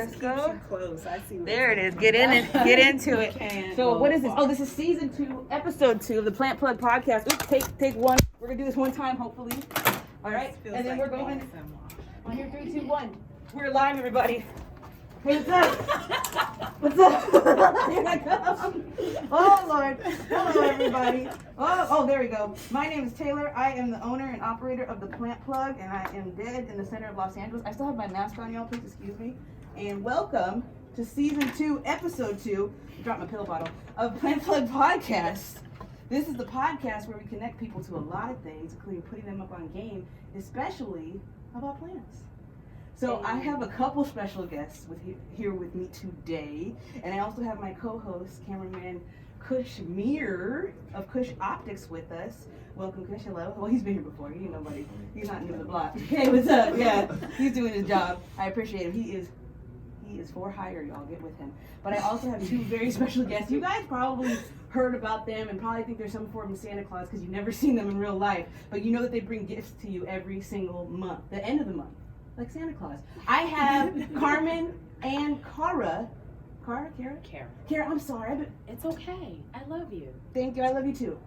Let's go. Too close. I see. There it is. Get in it. Get into it. So what is this? far. Oh, this is season 2, episode 2 of the PlantPlug podcast. Oops, take one. We're gonna do this one time, hopefully. All right, Feels and then like we're going ASMR. on here. 3, 2, 1. We're live, everybody. Hey, what's up? What's up? Here I come. Oh Lord. Hello, everybody. Oh, there we go. My name is Taylor. I am the owner and operator of the PlantPlug, and I am dead in the center of Los Angeles. I still have my mask on, y'all. Please excuse me. And welcome to season 2, episode 2. Drop my pill bottle of PlantPlug podcast. This is the podcast where we connect people to a lot of things, including putting them up on game, especially about plants. So I have a couple special guests here with me today, and I also have my co-host, cameraman Kushmir of Kush Optics with us. Welcome, Kush. Hello. Well, he's been here before. He ain't nobody. He's not new to the block. Hey, what's up? Yeah, he's doing his job. I appreciate him. He is for hire, y'all. Get with him. But I also have 2 very special guests. You guys probably heard about them and probably think they're some form of Santa Claus because you've never seen them in real life. But you know that they bring gifts to you every single month, the end of the month. Like Santa Claus. I have Carmen and Kara. Kara? Kara, I'm sorry. But it's okay. I love you. Thank you. I love you too.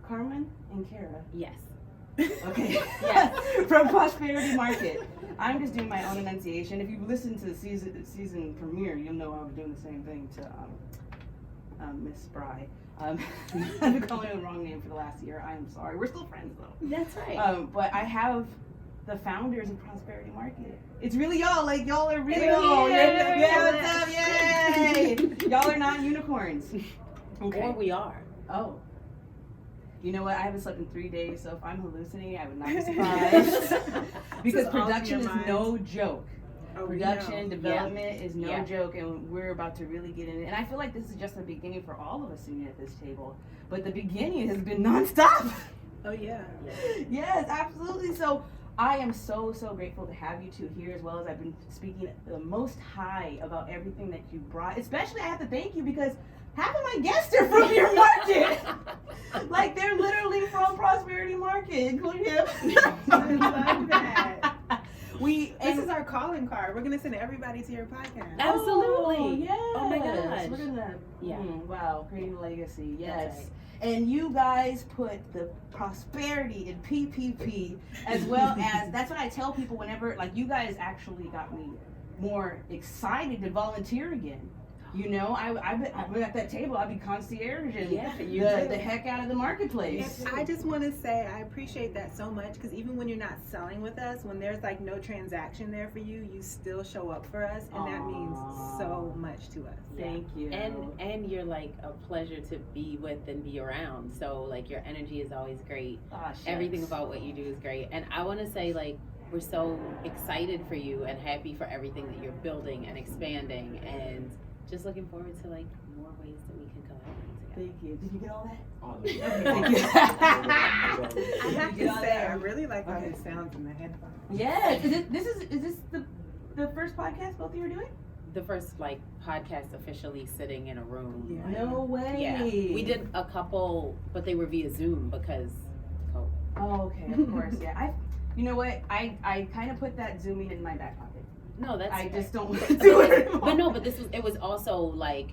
Carmen and Kara. Yes. Okay. Yes. From Prosperity Market. I'm just doing my own enunciation. If you listen to the season premiere, you'll know I was doing the same thing to Miss Spry. I've been calling her the wrong name for the last year. I am sorry. We're still friends though. That's right. But I have the founders of Prosperity Market. It's really y'all. Like, y'all are real. Yeah, what's up? Yay! Y'all are not unicorns. Okay. Or we are. Oh. You know what? I haven't slept in 3 days, so if I'm hallucinating, I would not be surprised. Because production is no joke. Production, development is no joke, and we're about to really get in it. And I feel like this is just the beginning for all of us sitting at this table. But the beginning has been nonstop. Oh, yeah. Yes, absolutely. So I am so grateful to have you 2 here, as well as I've been speaking the most high about everything that you brought. Especially, I have to thank you because half of my guests are from your market. Like, they're literally from Prosperity Market, including him. I love that. This This is our calling card. We're going to send everybody to your podcast. Absolutely. Yes. Oh my gosh. We're gonna. Yeah. Wow. Creating legacy. Yes. Right. And you guys put the prosperity in PPP, as well as, that's what I tell people whenever, like, you guys actually got me more excited to volunteer again. You know, I've been at that table. I'd be concierge and the heck out of the marketplace. I just want to say I appreciate that so much because even when you're not selling with us, when there's like no transaction there for you, you still show up for us, and that means so much to us. Thank you. And you're like a pleasure to be with and be around. So like your energy is always great. Everything about what you do is great. And I want to say, like, we're so excited for you and happy for everything that you're building and expanding, and just looking forward to like more ways that we can collaborate together. Thank you. Did you get all that? I have to say, I really like how it sounds in the headphones. Yeah. Is this the first podcast both of you are doing? The first like podcast officially sitting in a room. Yeah. No way. Yeah. We did a couple, but they were via Zoom because COVID. Oh, okay. Of course. Yeah. You know what? I kind of put that Zooming in my back pocket. No, that's I just don't want to do it anymore. But no, but it was also like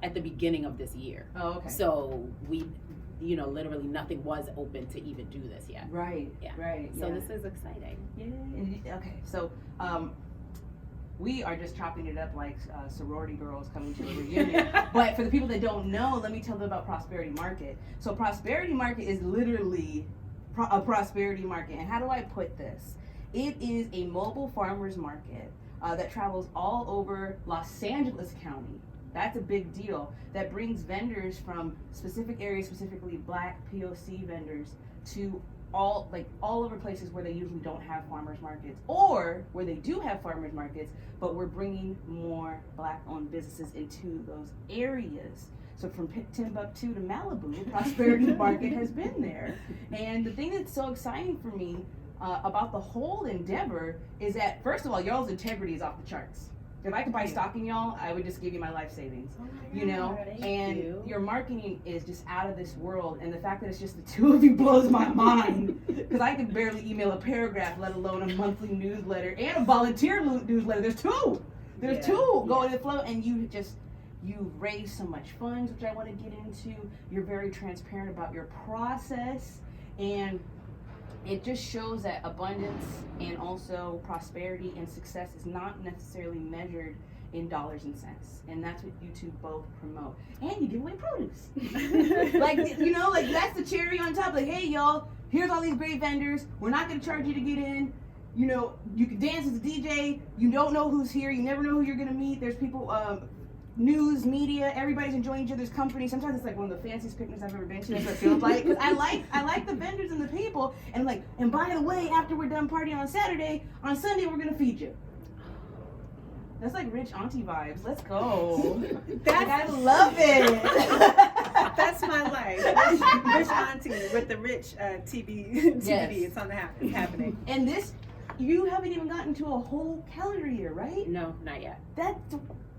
at the beginning of this year. Oh, okay. So we, literally nothing was open to even do this yet. Right. Yeah. Right. So this is exciting. Yeah. Okay. So we are just chopping it up like sorority girls coming to a reunion. But for the people that don't know, let me tell them about Prosperity Market. So Prosperity Market is literally a prosperity market. And how do I put this? It is a mobile farmers market that travels all over Los Angeles County. That's a big deal. That brings vendors from specific areas, specifically Black POC vendors, to all over places where they usually don't have farmers markets, or where they do have farmers markets, but we're bringing more Black-owned businesses into those areas. So from Timbuktu to Malibu, Prosperity Market has been there. And the thing that's so exciting for me about the whole endeavor is that, first of all, y'all's integrity is off the charts. If I could buy stock in y'all, I would just give you my life savings. Your marketing is just out of this world, and the fact that it's just the 2 of you blows my mind, because I can barely email a paragraph, let alone a monthly newsletter and a volunteer newsletter. There's 2. There's two going to flow, and you raise so much funds, which I want to get into. You're very transparent about your process, and it just shows that abundance and also prosperity and success is not necessarily measured in dollars and cents, and that's what you two both promote. And you give away produce. Like, like that's the cherry on top. Like, hey y'all, here's all these great vendors. We're not gonna charge you to get in. You can dance as a DJ. You don't know who's here. You never know who you're gonna meet. There's people, news, media, everybody's enjoying each other's company. Sometimes it's like one of the fanciest picnics I've ever been to. That's what it feels like. Because I like the vendors and the people. And and by the way, after we're done partying on Saturday, on Sunday we're gonna feed you. That's like rich auntie vibes. Let's go. I love it. That's my life. Rich auntie with the rich TBD. Yes. It's on the it's happening. And this, you haven't even gotten to a whole calendar year, right? No, not yet. That's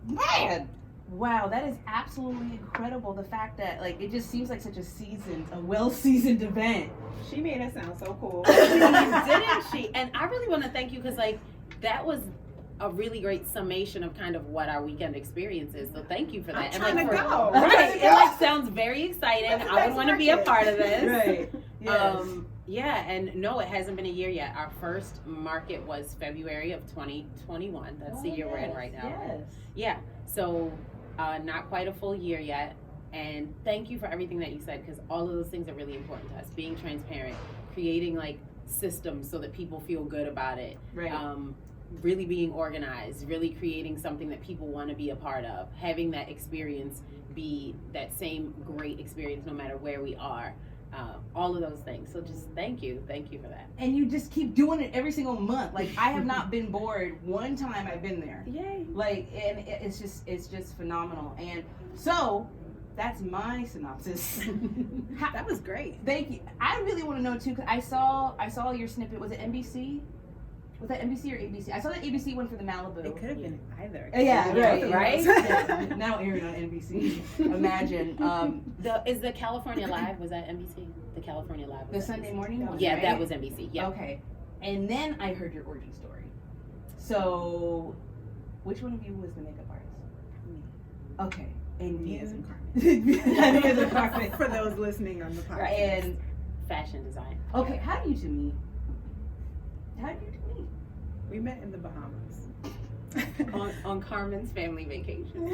mad. Wow, that is absolutely incredible. The fact that it just seems like such a well-seasoned event. She made it sound so cool. Didn't she? And I really want to thank you because that was a really great summation of kind of what our weekend experience is. So thank you for that. I'm trying to go. Right. It I very exciting. I would want to be a part of this. Right. Yes. Yeah, and no, it hasn't been a year yet. Our first market was February of 2021. That's the year we're in right now. Yes. Yeah. So not quite a full year yet. And thank you for everything that you said, because all of those things are really important to us. Being transparent, creating systems so that people feel good about it. Right. Really being organized, really creating something that people want to be a part of, having that experience be that same great experience no matter where we are, all of those things. So just thank you for that. And you just keep doing it every single month. I have not been bored one time I've been there. Yay. And it's just phenomenal. And so that's my synopsis. That was great. Thank you. I really want to know too, because I saw your snippet. Was it NBC? Was that NBC or ABC? I saw the ABC one for the Malibu. It could have been either. Yeah, right. Yeah. Now airing on NBC. Imagine. Is the California Live, was that NBC? The California Live. The Sunday morning one, yeah, right? that was NBC. Yeah. Okay. And then I heard your origin story. So, which one of you was the makeup artist? Me. Okay. And Me you as in Me as in Carmen. For those listening on the podcast. Right. And fashion design. okay, how do you two meet? How did you two meet? We met in the Bahamas. on Carmen's family vacation.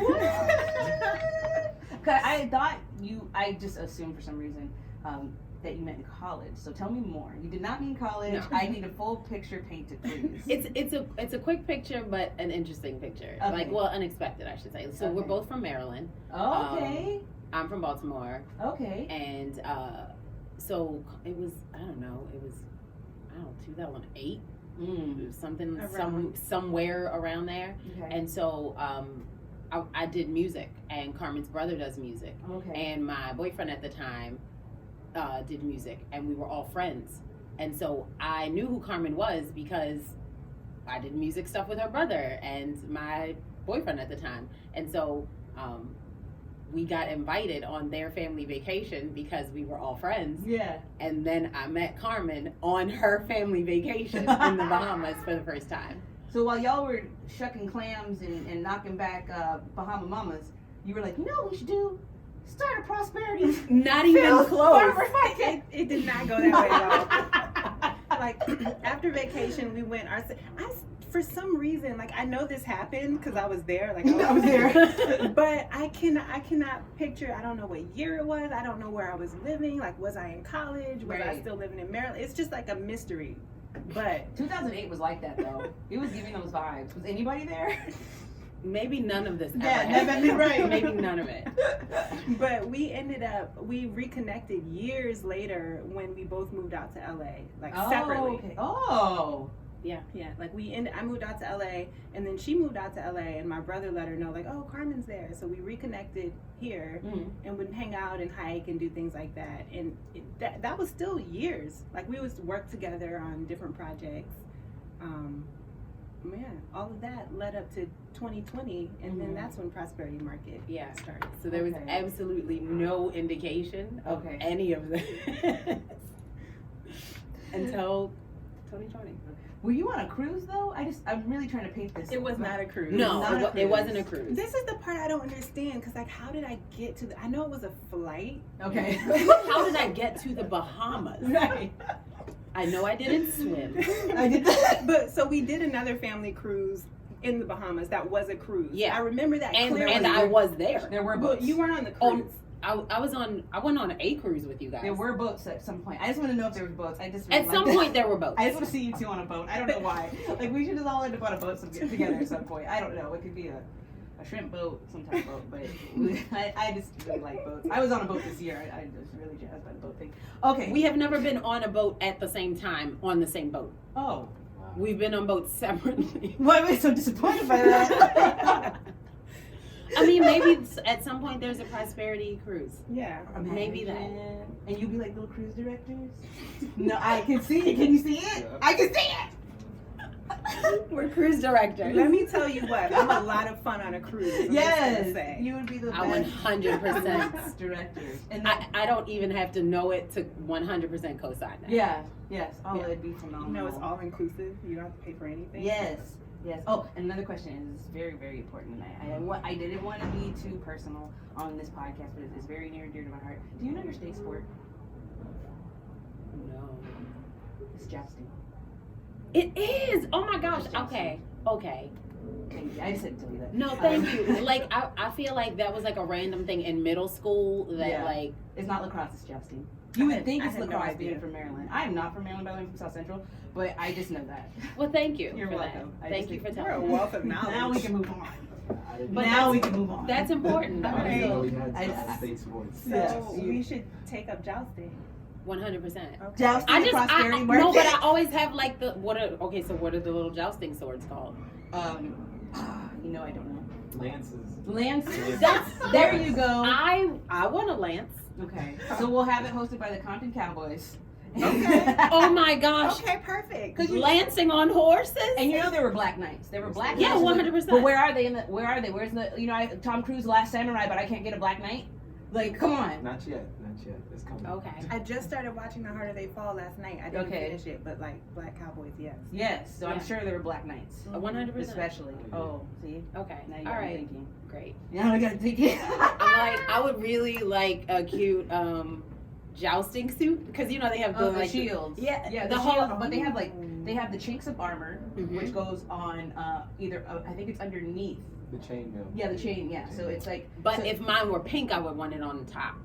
I just assumed for some reason that you met in college. So tell me more. You did not mean college. No. I need a full picture painted, please. It's a quick picture, but an interesting picture. Okay. Unexpected, I should say. So we're both from Maryland. Okay. I'm from Baltimore. Okay. And so it was, I don't know, 2008. Somewhere around there. Okay. And so I did music, and Carmen's brother does music. Okay. And my boyfriend at the time did music, and we were all friends. And so I knew who Carmen was because I did music stuff with her brother and my boyfriend at the time. And so we got invited on their family vacation because we were all friends. Yeah. And then I met Carmen on her family vacation in the Bahamas for the first time. So while y'all were shucking clams and knocking back Bahama mamas, you were like, you know what we should do? Start a prosperity. Not even close. It did not go that way at all. After vacation, we went. For some reason, I know this happened because I was there. I was there. But I cannot picture. I don't know what year it was. I don't know where I was living. Was I in college? Was I still living in Maryland? It's just a mystery. But 2008 was like that though. It was giving those vibes. Was anybody there? Maybe none of this ever happened. Right. Maybe none of it. But we reconnected years later when we both moved out to LA, separately. Okay. Oh. Yeah. I moved out to LA, and then she moved out to LA, and my brother let her know, oh, Carmen's there. So we reconnected here, and would hang out and hike and do things like that. And that was still years. We would work together on different projects. All of that led up to 2020, and then that's when Prosperity Market started. So there was absolutely no indication of any of this until 2020. Were you on a cruise though? I'm really trying to paint this. It was not a cruise. No, it wasn't a cruise. This is the part I don't understand, because like, how did I get to I know it was a flight. Okay. How did I get to the Bahamas? Right. I know I didn't swim. I did that. But so we did another family cruise in the Bahamas. That was a cruise. Yeah. I remember that clearly. And I was there. There were Well, boats. you weren't on the cruise. I went on a cruise with you guys. There were boats at some point. I just want to know if there were boats. At some point there were boats. I just want to see you two on a boat. I don't know why. Like, we should just all end up on a boat together at some point. I don't know. It could be a shrimp boat, some type of boat, but I just really like boats. I was on a boat this year. I just really jazzed by the boat thing. Okay. We have never been on a boat at the same time on the same boat. Oh. We've been on boats separately. Why am I so disappointed by that? I mean, maybe at some point there's a prosperity cruise. Yeah. Maybe that. And you'll be like little cruise directors? No, I can see it. Can you see it? Yeah. I can see it! We're cruise directors. Let me tell you what, I'm a lot of fun on a cruise. I'm just Yes, gonna say. you would be the I best 100%. directors. And I don't even have to know it to 100% co-sign that. yeah, yes. Oh, Yeah. it'd be phenomenal. You know, it's all inclusive. You don't have to pay for anything. Yes, yes. Oh, and another question is very, very important. And I didn't want to be too personal on this podcast, but it's very near and dear to my heart. Do you know your state sport? No. It's jousting. It is. Oh my gosh. Okay. Thank you. I just had to tell you that. No, thank you. Like I feel like that was like a random thing in middle school that Yeah. like It's not lacrosse, it's jousting. You would think I it's had no lacrosse idea. being from Maryland. I am not from Maryland, by the way, I'm from South Central, but I just know that. well, thank you. You're for welcome. That. I Thank just you for think- You're a telling me. wealth of knowledge. Now we can move on. I didn't But now we can move on. That's important. I didn't know we I- had state sports. So Yes. we should take up jousting. 100%. Okay. Jousting and prosperity market. no, but I always have like so what are the little jousting swords called? You know, I don't know. Lances. Lances. That's There you go. I want a lance. Okay. So we'll have it hosted by the Compton Cowboys. Okay. Oh my gosh. Okay, perfect. Lancing on horses? And you know there were black knights. There were black Yeah, knights. 100%. But where are they? Where's the Tom Cruise Last Samurai, but I can't get a black knight? Like, come on. Not yet. It's coming. Okay. I just started watching The Harder They Fall last night. I didn't Okay. finish it, but like Black Cowboys, yes. Yes. So I'm Yeah. sure there were black knights. 100%. Especially. Oh, see? Okay. Now you All got me right. thinking. Great. Now I gotta think it. I'm like, I would really like a cute jousting suit because you know they have the The like shields. Yeah, Yeah, the the whole- shields, but they have they have the chinks of armor, Mhm. which goes on either I think it's underneath. The chainmail. Yeah, the chain. Yeah, so it's like. But so, if mine were pink, I would want it on the top.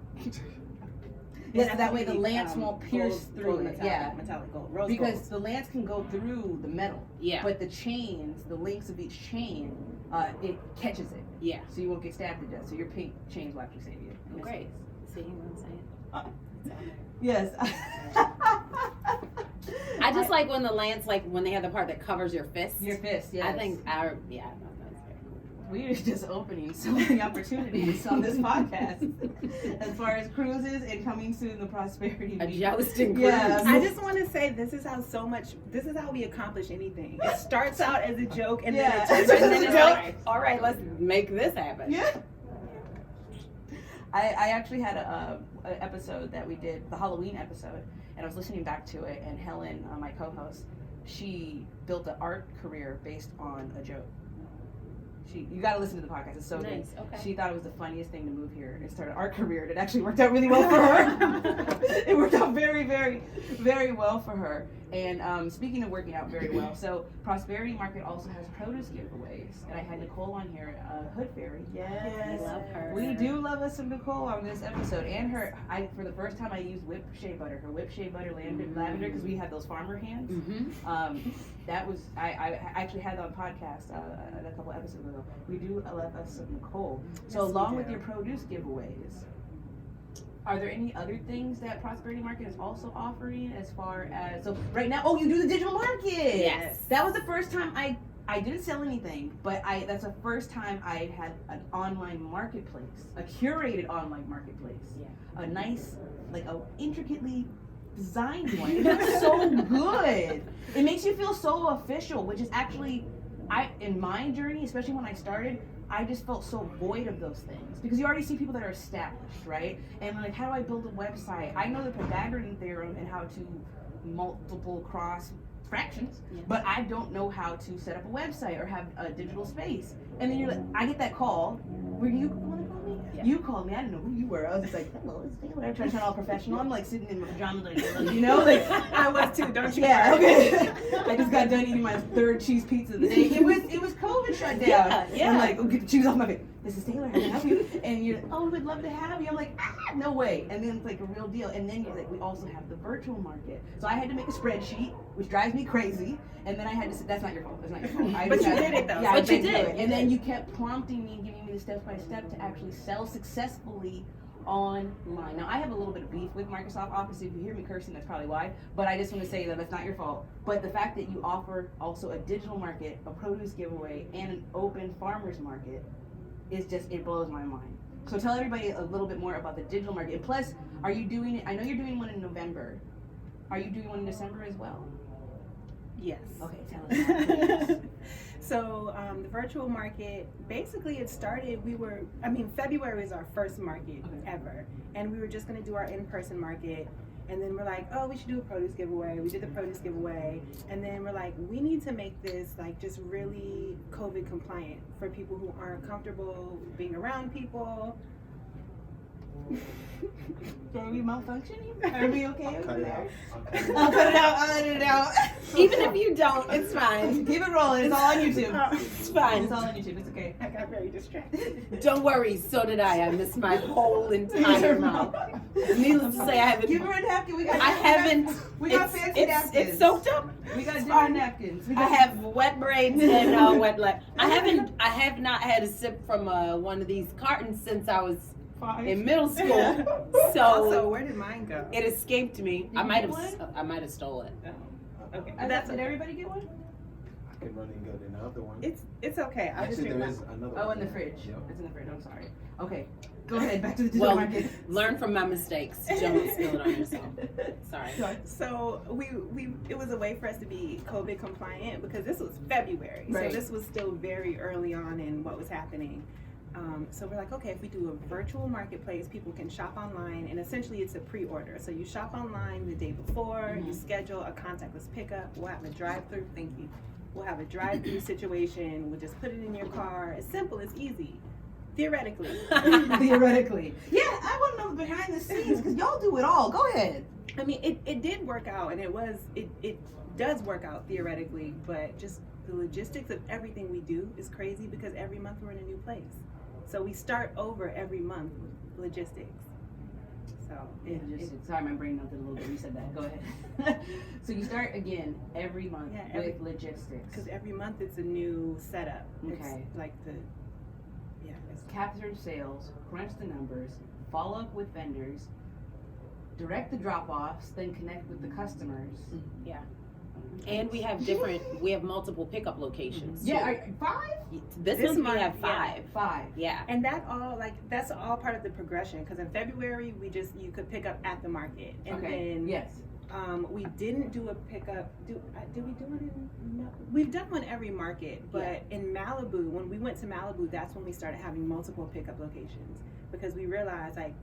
yes, that way the lance won't pierce gold, through gold it. metallic, Yeah, metallic gold, rose because gold. the lance can go through the metal, Yeah. but the chains, the links of each chain, it catches it, Yeah. so you won't get stabbed to death. So your pink chains will actually save you. in this Great. case. See what I'm saying? It's all there. Yes. I just like when the lance, like when they have the part that covers your fist. your fist. Yes. I think that's very cool. We're just opening so many opportunities on this podcast as far as cruises and coming soon the prosperity. A Week. jousting cruise. Yeah. I just want to say this is how we accomplish anything. It starts out as a joke and Yeah. then it turns And then into it's like, all right, let's make this happen. Yeah. I actually had a episode that we did, the Halloween episode, and I was listening back to it, and Helen, my co-host, she built an art career based on a joke. You got to listen to the podcast. It's so good. Nice. Okay. She thought it was the funniest thing to move here and start an art career. And it actually worked out really well for her. It worked out very, very, very well for her. And speaking of working out very well, so Prosperity Market also has produce giveaways. And I had Nicole on here, Hood Fairy. Yes. We love her. We do love us some Nicole on this episode. And for the first time, I used whipped shea butter. Her whipped shea butter lavender, because we have those farmer hands. Mm-hmm. That was, I actually had that on podcast a couple episodes ago. We do love us some Nicole. So Yes, we along do. with your produce giveaways, are there any other things that Prosperity Market is also offering as far as, so right now, you do the digital market. Yes. That was the first time I didn't sell anything, but that's the first time I had an online marketplace, a curated online marketplace. Yeah. A nice, like a intricately designed one. It looks so good. It makes you feel so official, which is actually, in my journey, especially when I started, I just felt so void of those things because you already see people that are established, right? And like, how do I build a website? I know the Pythagorean theorem and how to multiple cross fractions, Yeah. but I don't know how to set up a website or have a digital space. And then you're like, I get that call. Were you the one that called me? Yeah. You called me. I didn't know who you were. I was just like, hello, it's Taylor. I'm trying to sound all professional. I'm like sitting in my pajamas, like, you know, like I was too, don't you? yeah, worry. okay. I just got done eating my third cheese pizza of the day. It was COVID shut down. Yeah. I'm like, oh, get the cheese off my face. This is Taylor. How can I help you? And you're, oh, we'd love to have you. I'm like, no way. And then it's like a real deal. And then you're like, we also have the virtual market. So I had to make a spreadsheet, which drives me crazy. And then I had to. That's not your fault. That's not your fault. I But just you had- did it though. Yeah, But I you did do did. it. And then you kept prompting me, giving me the step by step to actually sell successfully online. Now I have a little bit of beef with Microsoft Office. If you hear me cursing, that's probably why. But I just want to say that that's not your fault. But the fact that you offer also a digital market, a produce giveaway, and an open farmers market is just, it blows my mind. So tell everybody a little bit more about the digital market. And plus, are you doing it? I know you're doing one in November. Are you doing one in December as well? Yes. Okay, tell us. Please. So the virtual market, basically it started, February is our first market ever. And we were just gonna do our in-person market. And then we're like, oh, we should do a produce giveaway. We did the produce giveaway. And then we're like, we need to make this like just really COVID compliant for people who aren't comfortable being around people. Are we malfunctioning? Are we okay over Cut it there? out. Okay. I'll cut it out. I'll edit it out. Even if you don't, it's fine. Keep it rolling. It's all on YouTube. It's fine. It's all on YouTube. It's okay. I got very distracted. Don't worry, so did I. I missed my whole entire mouth. Needless to say, I haven't. Give her a napkin. We got. I haven't. We got it's, fancy it's, napkins. it's soaked up. We got different fine. napkins. We I got, have wet braids and wet lip. I have not had a sip from one of these cartons since I was 5. in middle school. So Also, where did mine go? it escaped me. Did I you might get have. I might have stolen. Oh, okay. Did everybody get one? I can run and get another one. It's okay. I'll just Actually, drink there mine. is another Oh, one. in the fridge. Yep. It's in the fridge. I'm sorry. Okay. Go ahead. Back to the digital Well, market. learn from my mistakes. Don't spill it on yourself. Sorry. So it was a way for us to be COVID compliant because this was February. Right. So this was still very early on in what was happening. So we're like, okay, if we do a virtual marketplace, people can shop online, and essentially it's a pre-order. So you shop online the day before, you schedule a contactless pickup. We'll have a drive-through. Thank you. We'll have a drive-through situation. We'll just put it in your car. It's simple. It's easy. Theoretically. Theoretically. Yeah, I want to know the behind the scenes because y'all do it all. Go ahead. I mean, it did work out, and it does work out theoretically, but just the logistics of everything we do is crazy because every month we're in a new place. So we start over every month with logistics. So Sorry, my brain melted a little bit. You said that. Go ahead. So you start again every month with logistics. because every month it's a new setup. Okay. It's like it's Capture sales, crunch the numbers, follow up with vendors, direct the drop-offs, then connect with the customers. Yeah. And we have multiple pickup locations. Yeah, too. 5? This month we have 5. 5. Yeah. and that's all part of the progression because in February you could pick up at the market and then Yes. we didn't do a pickup. Did we do it in? No, we've done one every market, but in Malibu, when we went to Malibu, that's when we started having multiple pickup locations because we realized like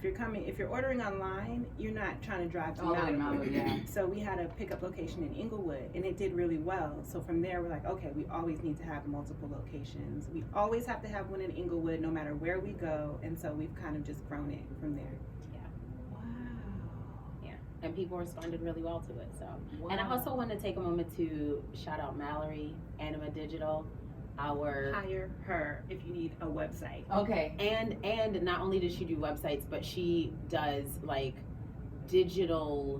if you're ordering online, you're not trying to drive to Malibu. Yeah. So we had a pickup location in Inglewood, and it did really well. So from there, we're like, okay, we always need to have multiple locations. We always have to have one in Inglewood, no matter where we go. And so we've kind of just grown it from there. Wow. Yeah. And people responded really well to it. So. Wow. And I also want to take a moment to shout out Mallory, Anima Digital, Hire her if you need a website. Okay. and not only does she do websites, but she does like digital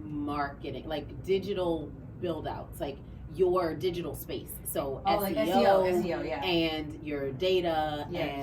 marketing, like digital build outs, like your digital space. So Oh, like SEO, yeah. and your data Yes.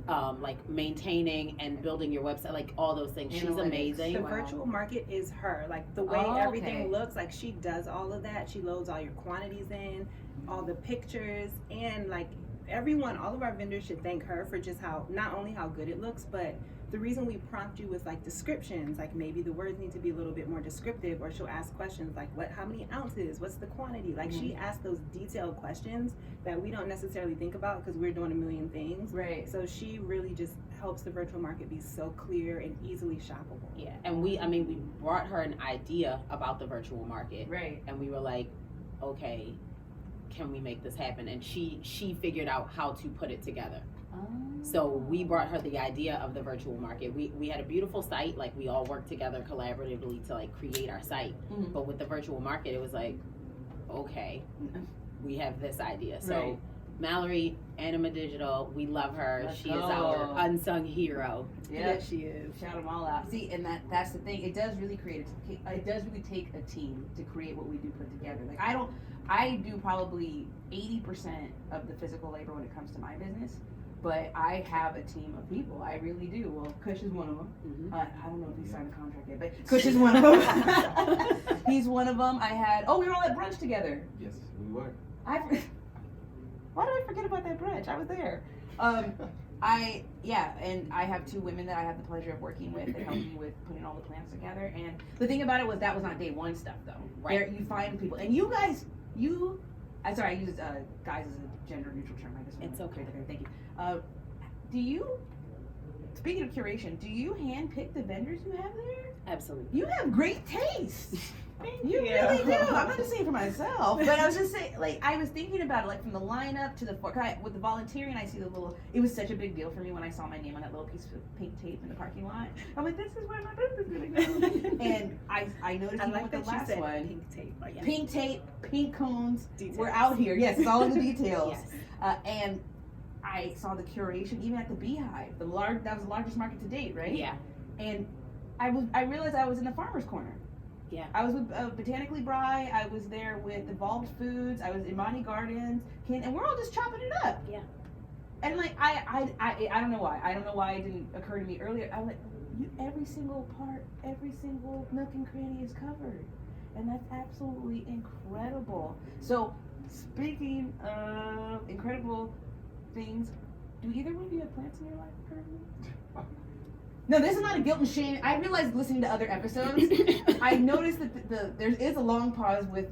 and like maintaining and building your website, like all those things. She's Analytics. amazing. The virtual market is her. Like the way Oh, everything okay. looks, like she does all of that. She loads all your quantities in, all the pictures, and like all of our vendors should thank her for just not only how good it looks, but the reason we prompt you with like descriptions, like maybe the words need to be a little bit more descriptive, or she'll ask questions like how many ounces, what's the quantity? Like she asks those detailed questions that we don't necessarily think about because we're doing a million things. Right. So she really just helps the virtual market be so clear and easily shoppable. Yeah, and we brought her an idea about the virtual market. Right. And we were like, okay, can we make this happen? And she figured out how to put it together. So we brought her the idea of the virtual market. We had a beautiful site, like we all worked together collaboratively to like create our site. But with the virtual market, it was like, okay, we have this idea. So Right. Mallory, Anima Digital, we love her. Let's She go. is our unsung hero. Yeah, she is. Shout them all out. See, and that's the thing. It does really take a team to create what we do put together. Like I do probably 80% of the physical labor when it comes to my business, but I have a team of people. I really do. Well, Kush is one of them. I don't know if he signed a contract yet, but Kush is one of them. He's one of them. we were all at brunch together. Yes, we were. Why did I forget about that brunch? I was there. And I have two women that I have the pleasure of working with that help me with putting all the plans together. And the thing about it was that was not day one stuff though. Right. There, you find people, and you guys, I use guys as a gender neutral term. I guess It's okay. Thank you. Do you? Speaking of curation, do you handpick the vendors you have there? Absolutely. You have great taste. Thank You really do. I'm not just saying for myself, but I was just saying, like, I was thinking about it, like, from the lineup to with the volunteering, I see it was such a big deal for me when I saw my name on that little piece of pink tape in the parking lot. I'm like, this is where my business is going to go. And I noticed I even like with the that you last said one. pink tape. Like, Pink tape, pink cones. Details. We're out here. Yes, it's all in the details. Yes. And I saw the curation even at the Beehive. That was the largest market to date, right? Yeah. And I realized I was in the farmer's corner. Yeah. I was with Botanically Bry. I was there with Evolved Foods. I was in Imani Gardens, and we're all just chopping it up. Yeah. And like I don't know why. I don't know why it didn't occur to me earlier. I'm like, every single part, every single nook and cranny is covered, and that's absolutely incredible. So, speaking of incredible things, do either one of you have plants in your life currently? No, this is not a guilt and shame. I realized listening to other episodes, I noticed that there is a long pause with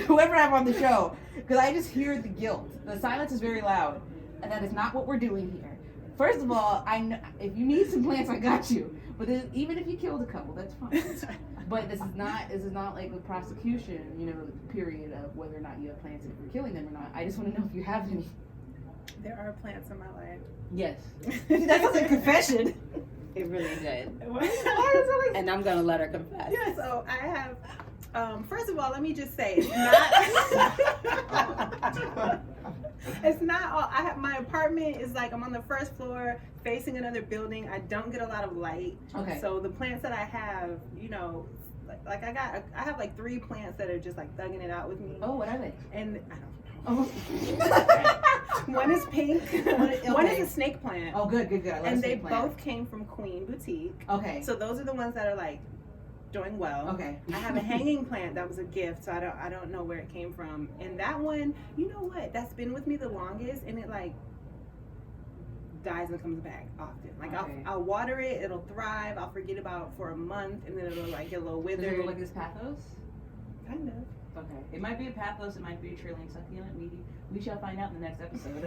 whoever I have on the show, because I just hear the guilt. The silence is very loud, and that is not what we're doing here. First of all, I know, if you need some plants, I got you. But even if you killed a couple, that's fine. But this is not like a prosecution, period of whether or not you have plants and if you're killing them or not. I just want to know if you have any. There are plants in my life. Yes. That was a confession. It really did. Why And I'm gonna let her confess. Yeah, so I have, first of all, let me just say, it's not all, my apartment is like, I'm on the first floor facing another building. I don't get a lot of light. Okay. So the plants that I have, like I have like 3 plants that are just like thugging it out with me. Oh, what are they? And I don't know. Oh. One is pink. One is a snake plant. Oh, good. I love And they snake plant. both came from Queen Boutique. Okay. So those are the ones that are like doing well. Okay. I have a hanging plant that was a gift, so I don't know where it came from. And that one, you know what? That's been with me the longest, and it like dies and comes back often. Like Okay. I'll water it, it'll thrive. I'll forget about it for a month, and then it'll like get a little Does it withered. look like this pathos? Kind of. Okay. It might be a pathos, it might be a trillium succulent. We shall find out in the next episode.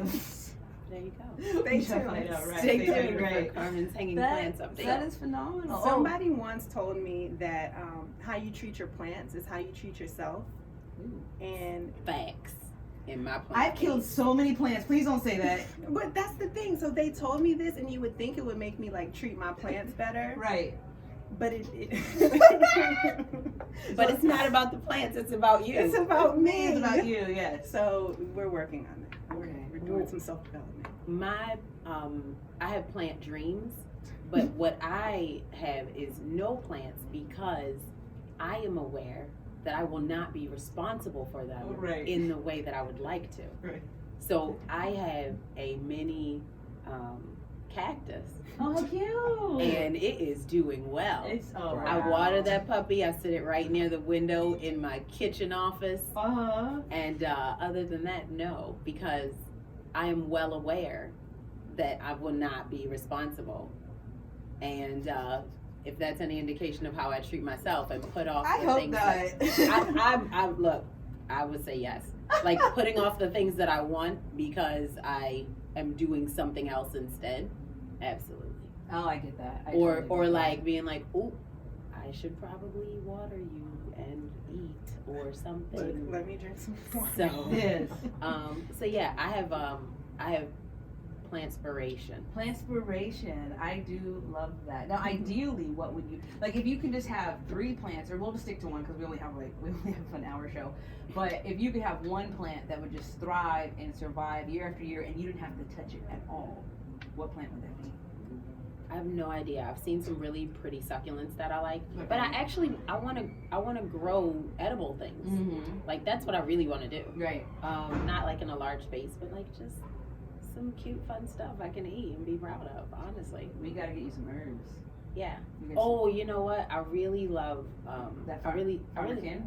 There you go. We shall find out, right? Stay Stay tuned right. for Carmen's hanging plants update. That is phenomenal. Somebody once told me that how you treat your plants is how you treat yourself. Ooh. And Facts in my plant. I've killed so many plants. Please don't say that. but that's the thing. So they told me this, and you would think it would make me like treat my plants better. Right. But But it's not about the plants, it's about you. It's about me. It's about you, yes. So we're working on that. Okay. We're doing some self-development. I have plant dreams, but what I have is no plants because I am aware that I will not be responsible for them Right. in the way that I would like to. Right. So I have a mini cactus, Oh, how cute. and it is doing well. Oh, wow. I water that puppy. I sit it right near the window in my kitchen office. Uh-huh. And other than that, no, because I am well aware that I will not be responsible. And if that's any indication of how I treat myself and put off I the hope things not. I look, I would say yes. Like putting off the things that I want because I am doing something else instead. Absolutely. Oh, I get that. Or like being like, oh, I should probably water you and eat or something. Let me drink some water. So Yes. so yeah, I have plantspiration. Plantspiration. I do love that. Now, ideally, what would you like if you could just have 3 plants, or we'll just stick to one because we only have an hour show. But if you could have one plant that would just thrive and survive year after year, and you didn't have to touch it at all, what plant would that be? I have no idea. I've seen some really pretty succulents that I like, but I want to grow edible things. Mm-hmm. Like that's what I really want to do. Right. Not like in a large space, but like just some cute, fun stuff I can eat and be proud of. Honestly, We gotta get you some herbs. yeah. You get Oh, you know what? I really love. that I really. Farmerkin.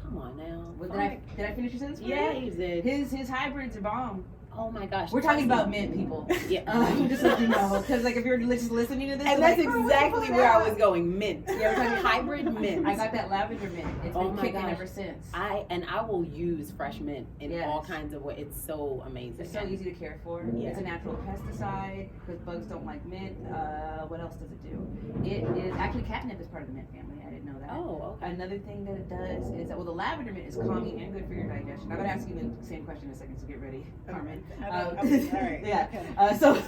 Come on now. Well, did I finish your sentence? Yeah, you did. His hybrids are bomb. Oh my gosh. We're talking about mint, people. Yeah. Just so you know, because like if you're just listening to this, And you're that's like, "Oh, exactly what where I the was going. Mint. Yeah, we're talking Hybrid mint. I got that lavender mint. It's Oh been my kicking gosh. ever since. I will use fresh mint in Yes. all kinds of ways. It's so amazing. It's so easy to care for. Yeah. It's a natural pesticide because bugs don't like mint. What else does it do? It is actually catnip is part of the mint family. I didn't know that. Oh, okay. Another thing that it does is that the lavender mint is calming and good for your digestion. I'm gonna ask you the same question in a second, so get ready, Carmen. Okay, all right. Yeah. Okay. So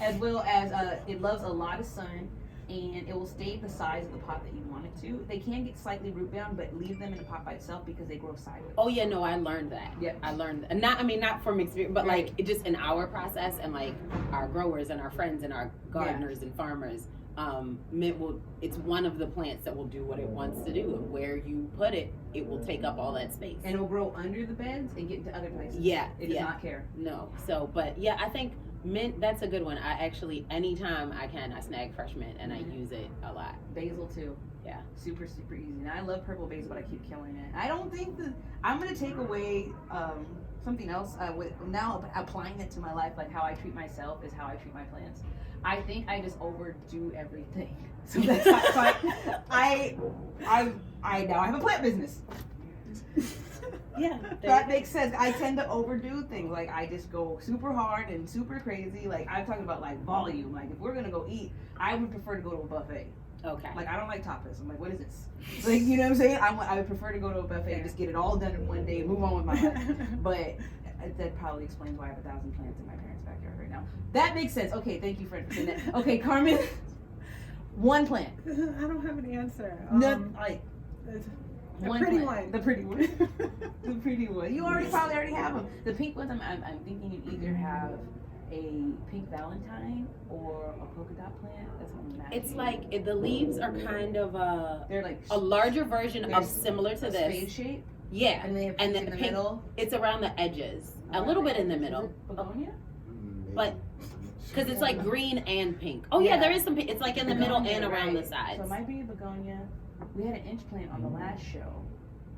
as well as it loves a lot of sun. And it will stay the size of the pot that you want it to. They can get slightly root bound, but leave them in a pot by itself because they grow sideways. Oh yeah, no, I learned that. Yeah. I learned, and not from experience, but Right. like it just in our process and like our growers and our friends and our gardeners and farmers. Mint it's one of the plants that will do what it wants to do, and where you put it, it will take up all that space. And it will grow under the beds and get into other places. Yeah, It does not care. No, so but yeah, I think mint, that's a good one. I actually anytime I can, I snag fresh mint and I use it a lot. Basil too. Yeah. Super easy. And I love purple basil, but I keep killing it. I don't think that I'm gonna take away something else with now applying it to my life, like how I treat myself is how I treat my plants. I think I just overdo everything. So that's why I now have a plant business. Yeah. That makes sense. I tend to overdo things. Like I just go super hard and super crazy. Like I'm talking about like volume. Like if we're gonna go eat, I would prefer to go to a buffet. Okay. Like I don't like tapas. I'm like, what is this? Like you know what I'm saying? I would prefer to go to a buffet and just get it all done in one day and move on with my life. But that probably explains why I have 1,000 plants in my parents' backyard right now. That makes sense. Okay, thank you for saying that. Okay, Carmen, one plant. I don't have an answer. Like The one pretty plant. one. The pretty one. The pretty one. You probably already have them. The pink ones, I'm thinking you either have a pink valentine or a polka dot plant. That's what I'm imagining. It's like the leaves are kind of they're like a larger version of there's similar to a this. spade shape, Yeah. and they have And pink in the the pink- middle. It's around the edges. A Around little the bit in the edges. middle. Is it begonia? But because it's like green and pink. Oh yeah, there is some pink. It's like in the middle and around the sides. So it might be a begonia. We had an inch plant on the last show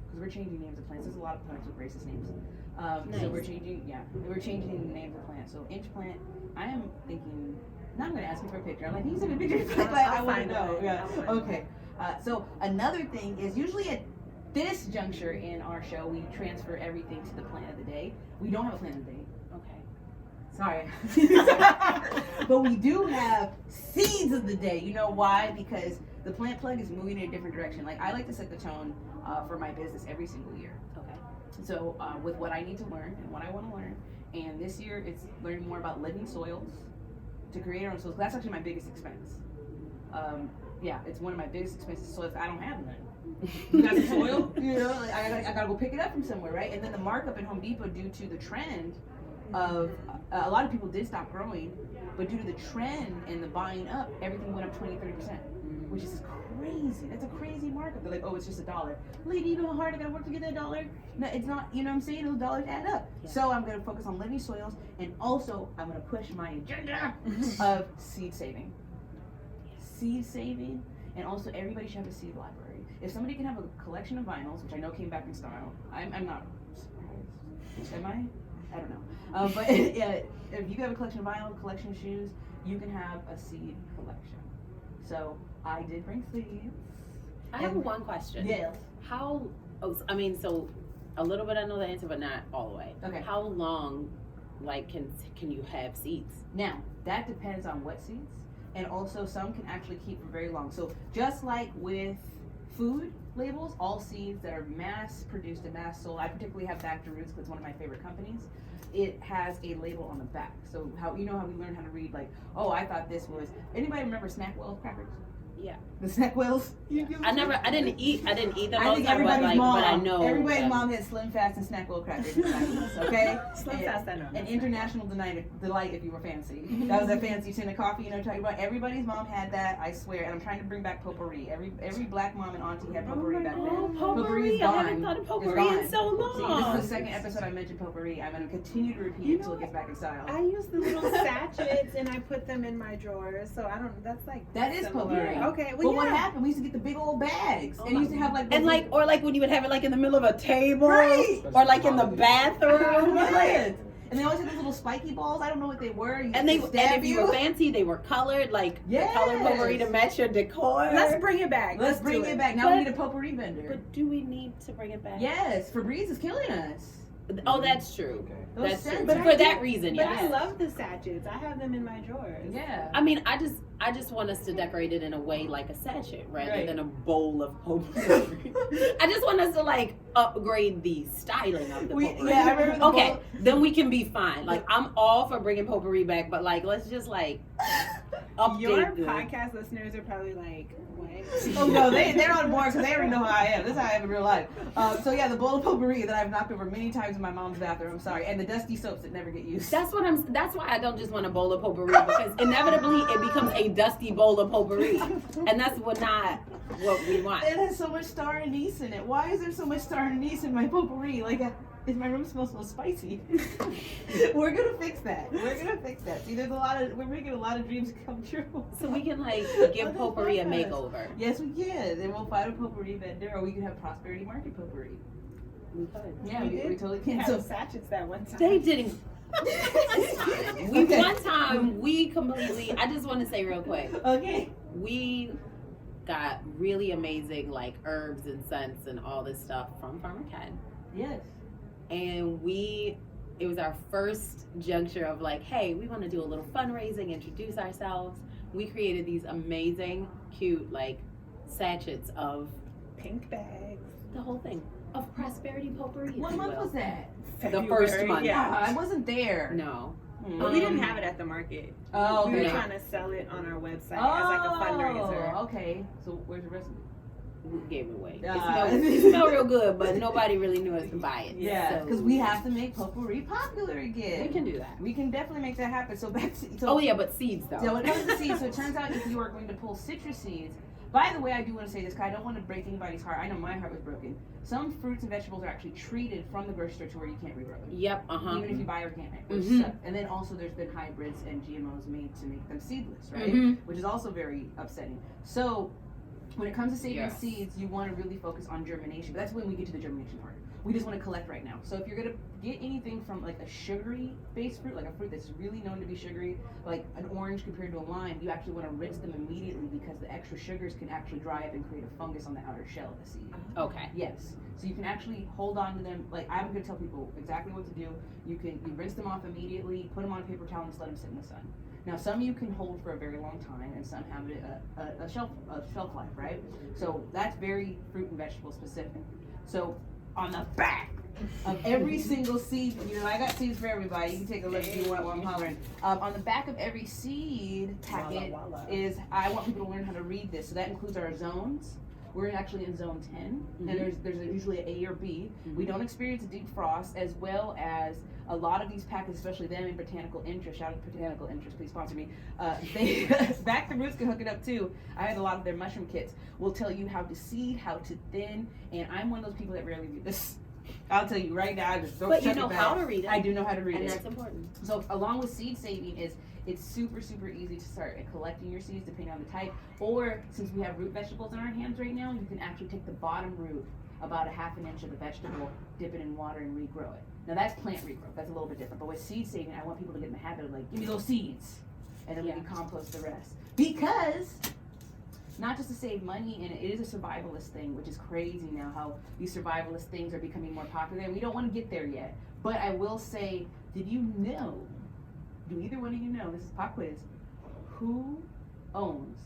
because we're changing names of plants. There's a lot of plants with racist names. Nice. So we're changing the names of plants. So inch plant. I am thinking. Now I'm going to ask you for a picture. I'm like, can you send me a picture? I want to know. Yeah. Okay. So another thing is usually at this juncture in our show, we transfer everything to the plant of the day. We don't have a plant of the day. Okay. Sorry. But we do have seeds of the day. You know why? Because the PlantPlug is moving in a different direction. Like I like to set the tone for my business every single year. Okay. So with what I need to learn and what I want to learn. And this year it's learning more about living soils to create our own soils. That's actually my biggest expense. Yeah, it's one of my biggest expenses. So if I don't have none, you got some soil, you know, like I gotta go pick it up from somewhere, right? And then the markup at Home Depot due to the trend of a lot of people did stop growing, but due to the trend and the buying up, everything went up 20-30%, which is crazy. That's a crazy markup. They're like, oh, it's just $1. Lady, you know how hard I gotta work to get that $1? No, it's not. You know what I'm saying? Those dollars add up. Yeah. So I'm gonna focus on living soils, and also I'm gonna push my agenda of seed saving. Seed saving, and also everybody should have a seed library. If somebody can have a collection of vinyls, which I know came back in style, I'm not surprised. Am I? I don't know. But if you have a collection of vinyl, a collection of shoes, you can have a seed collection. So I did bring seeds. I have one question. Yes. How? Oh, I mean, so a little bit I know the answer, but not all the way. Okay. How long, like, can you have seeds? Now that depends on what seeds, and also some can actually keep for very long. So just like with food labels, all seeds that are mass produced and mass sold. I particularly have Back to Roots because it's one of my favorite companies. It has a label on the back. So how we learn how to read, like, oh, I thought this was. Anybody remember Snackwell crackers? Yeah. The Snackwells? Yeah. I didn't eat them I all the think time, but everybody's mom. but I know. Everybody's them. mom had Slim Fast and Snackwell crackers in the 90s, okay? Slim Fast, I know. An international delight if you were fancy. That was that fancy tin of coffee, you know, talking about. Everybody's mom had that, I swear. And I'm trying to bring back potpourri. Every black mom and auntie had potpourri back then. Oh, Potpourri is I gone. haven't thought of It's potpourri in gone. so long. See, this is the second episode I mentioned potpourri. I'm going to continue to repeat it until it gets back in style. I use the little sachets and I put them in my drawers, so I don't. That's like That is similar. potpourri. Okay, But well, what yeah. happened? We used to get the big old bags, Oh and you used to have like And like, or like when you would have it like in the middle of a table, Right. or like in the bathroom. Yes. And they always had those little spiky balls. I don't know what they were. And if you were fancy, they were colored, like the color potpourri to match your decor. Let's bring it back. Let's bring it back. Now But- we need a potpourri vendor. But do we need to bring it back? Yes, Febreze is killing us. Oh, that's true. Okay. Those That's true. scents. But But for I that do- reason, But yes. I love the sachets. I have them in my drawers. Yeah. I mean, I just want us to decorate it in a way like a sachet rather Right. than a bowl of potpourri. I just want us to like upgrade the styling of the potpourri. I remember the Okay, bowl. then we can be fine. Like I'm all for bringing potpourri back, but like let's just like update Your the podcast listeners are probably like, what? Oh no, they're on board because they already know how I am. This is how I am in real life. So yeah, the bowl of potpourri that I've knocked over many times in my mom's bathroom. I'm sorry, and the dusty soaps that never get used. That's why I don't just want a bowl of potpourri because inevitably it becomes a dusty bowl of potpourri. And that's not what we want. It has so much star anise in it. Why is there so much star anise in my potpourri? Like, is my room smells so spicy? We're gonna fix that. See, we're making a lot of dreams come true. So we can like give potpourri a makeover. Yes, we can. And we'll find a potpourri vendor, or we can have Prosperity Market potpourri. We could. Yeah, We we did totally We can. had So, sachets that one time. They didn't. Okay. One time we completely. I just want to say real quick. okay. We got really amazing like herbs and scents and all this stuff from Farmer Ken. Yes. And it was our first juncture of like, hey, we want to do a little fundraising, introduce ourselves. We created these amazing, cute like sachets of Pink bags. the whole thing of prosperity potpourri. if What you month will. was that? The first month. Yeah. I wasn't there. No. But we didn't have it at the market. Oh, We were okay. trying to sell it on our website as like a fundraiser. Oh, okay. So where's the recipe? We gave it away. Ah. It smelled real good, but nobody really knew us to buy it. Yeah, So because we have to make potpourri popular again. we can do that. We can definitely make that happen. So back to Oh yeah, but seeds though. So when it comes to seeds, so it turns out if you are going to pull citrus seeds, by the way, I do want to say this because I don't want to break anybody's heart. I know my heart was broken. Some fruits and vegetables are actually treated from the grocery store to where you can't regrow them. Yep. Even if you buy organic, which Mhm. sucks. And then also there's been hybrids and GMOs made to make them seedless, right? Mhm. Which is also very upsetting. So when it comes to saving Yes. seeds, you want to really focus on germination. But that's when we get to the germination part. We just want to collect right now. So if you're gonna get anything from like a sugary based fruit, like a fruit that's really known to be sugary, like an orange compared to a lime, you actually want to rinse them immediately because the extra sugars can actually dry up and create a fungus on the outer shell of the seed. Okay. Yes. So you can actually hold on to them. Like I'm gonna tell people exactly what to do. You rinse them off immediately, put them on a paper towel, and just let them sit in the sun. Now some you can hold for a very long time, and some have a shelf life, right? So that's very fruit and vegetable specific. So on the back of every single seed, I got seeds for everybody. You can take a look if you want while I'm hollering. On the back of every seed packet is I want people to learn how to read this. So that includes our zones. We're actually in zone 10, and there's usually an A or B. We don't experience a deep frost, as well as a lot of these packets, especially them in Botanical Interest. Shout out to Botanical Interest, please sponsor me. They Back to Roots can hook it up too. I had a lot of their mushroom kits. Will tell you how to seed, how to thin, and I'm one of those people that rarely read this. I'll tell you right now. I just But you know how to read it. I do know how to read And it. that's important. So along with seed saving it's super, super easy to start collecting your seeds depending on the type. Or since we have root vegetables in our hands right now, you can actually take the bottom root about a half an inch of the vegetable, dip it in water, and regrow it. Now that's plant regrowth. That's a little bit different. But with seed saving, I want people to get in the habit of like, give me those seeds, and then we can compost the rest. Because not just to save money, and it is a survivalist thing, which is crazy now how these survivalist things are becoming more popular, and we don't want to get there yet. But I will say, did you know, do either one of you know, this is pop quiz, who owns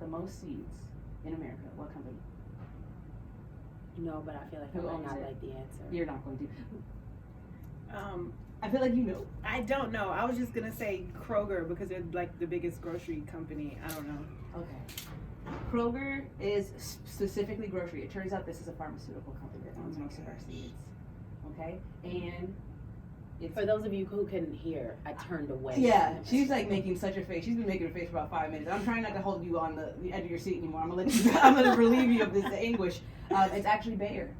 the most seeds in America? What company? No, but I feel like Who I might owns not it? like the answer. You're not going to. Um, I feel like you know. I don't know. I was just gonna say Kroger because they're like the biggest grocery company. I don't know. Okay. Kroger is specifically grocery. It turns out this is a pharmaceutical company that owns most of our seeds. Okay? And it's For those of you who couldn't hear, I turned away. yeah, she's like making such a face. She's been making a face for about 5 minutes. I'm trying not to hold you on the edge of your seat anymore. I'm gonna relieve you of this anguish. It's actually Bayer.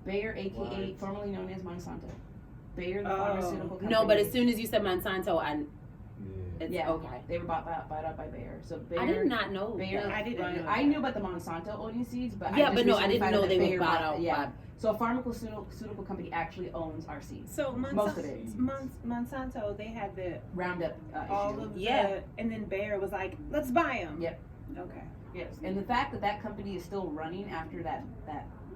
Bayer, aka What? formerly known as Monsanto. Bayer, the pharmaceutical company. No, but as soon as you said Monsanto, it's yeah, okay. they were bought up by Bayer. So Bayer, I did not know. Bayer, that. I didn't know I that. knew about the Monsanto owning seeds, but Yeah, I just but no, I recently didn't found know out they that were Bayer bought out. Yeah. by- So a pharmaceutical company actually owns our seeds. So Most of it. Monsanto, they had the Roundup all issue. of Yeah. the, and then Bayer was like, let's buy them. Yep. Okay. Yes, and the fact that that company is still running after that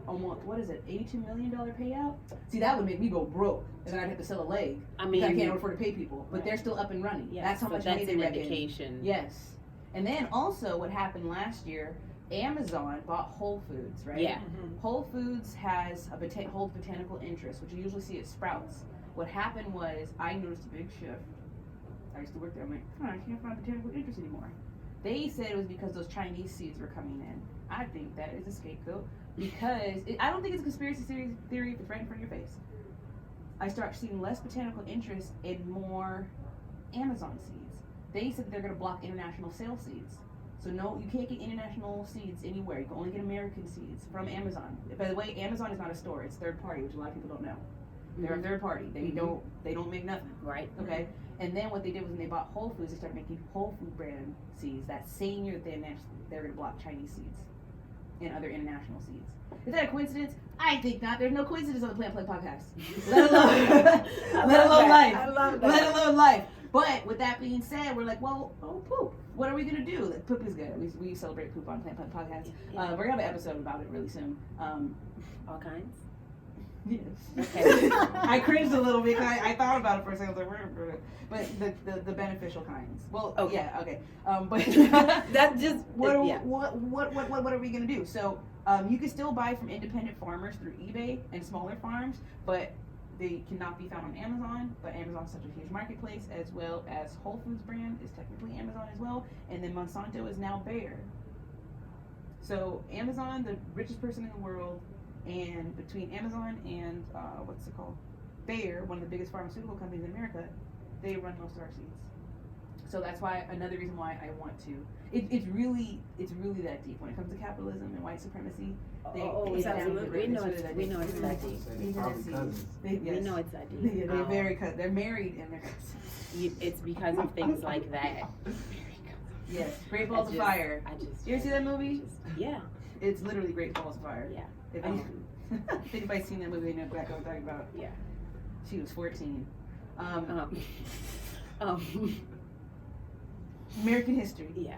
almost, what is it, $82 million payout? See, that would make me go broke, and then I'd have to sell a leg. I Because I mean, can't afford to pay people, but they're still up and running. yes, That's how but much money that's they an rake in. indication. Yes, and then also what happened last year, Amazon bought Whole Foods, right? Yeah. Whole Foods has holds botanical interest, which you usually see at Sprouts. What happened was I noticed a big shift. I used to work there. I'm like, I can't find botanical interest anymore. They said it was because those Chinese seeds were coming in. I think that is a scapegoat because I don't think it's a conspiracy theory if it's right in front of your face. I start seeing less botanical interest and more Amazon seeds. They said that they're going to block international sale seeds. So no, you can't get international seeds anywhere. You can only get American seeds from Amazon. By the way, Amazon is not a store; it's third party, which a lot of people don't know. They're a third party. They don't make nothing. Right. Okay. And then what they did was when they bought Whole Foods, they started making Whole Food brand seeds. That same year, they're going to block Chinese seeds and other international seeds. Is that a coincidence? I think not. There's no coincidence on the PlantPlug podcast. Let alone life. I love that. Let alone life. But with that being said, we're like, well, poop. What are we gonna do? Like, poop is good. We celebrate poop on PlantPlug podcast. Yeah. We're gonna have an episode about it really soon. All kinds. Yes. Okay. I cringed a little bit. I thought about it for a second. I was like, but the beneficial kinds. Well, Okay. yeah, okay. But That just what yeah. are we gonna do? So you can still buy from independent farmers through eBay and smaller farms, but they cannot be found on Amazon. But Amazon's such a huge marketplace, as well as Whole Foods brand is technically Amazon as well, and then Monsanto is now Bayer. So Amazon, the richest person in the world, and between Amazon and what's it called, Bayer, one of the biggest pharmaceutical companies in America, they run most of our seeds. So that's why another reason why I want to. It's really that deep when it comes to capitalism and white supremacy. it's absolutely. We know it's that deep. They probably cousins. We know it's that deep. They're married and they're cousins. It's because of things like that. Yes, Great Balls of Fire. You ever see that movie? Yeah. It's literally Great Balls of Fire. Yeah. If anybody's seen that movie, they know exactly what I'm talking about. Yeah. She was 14. American history. Yeah.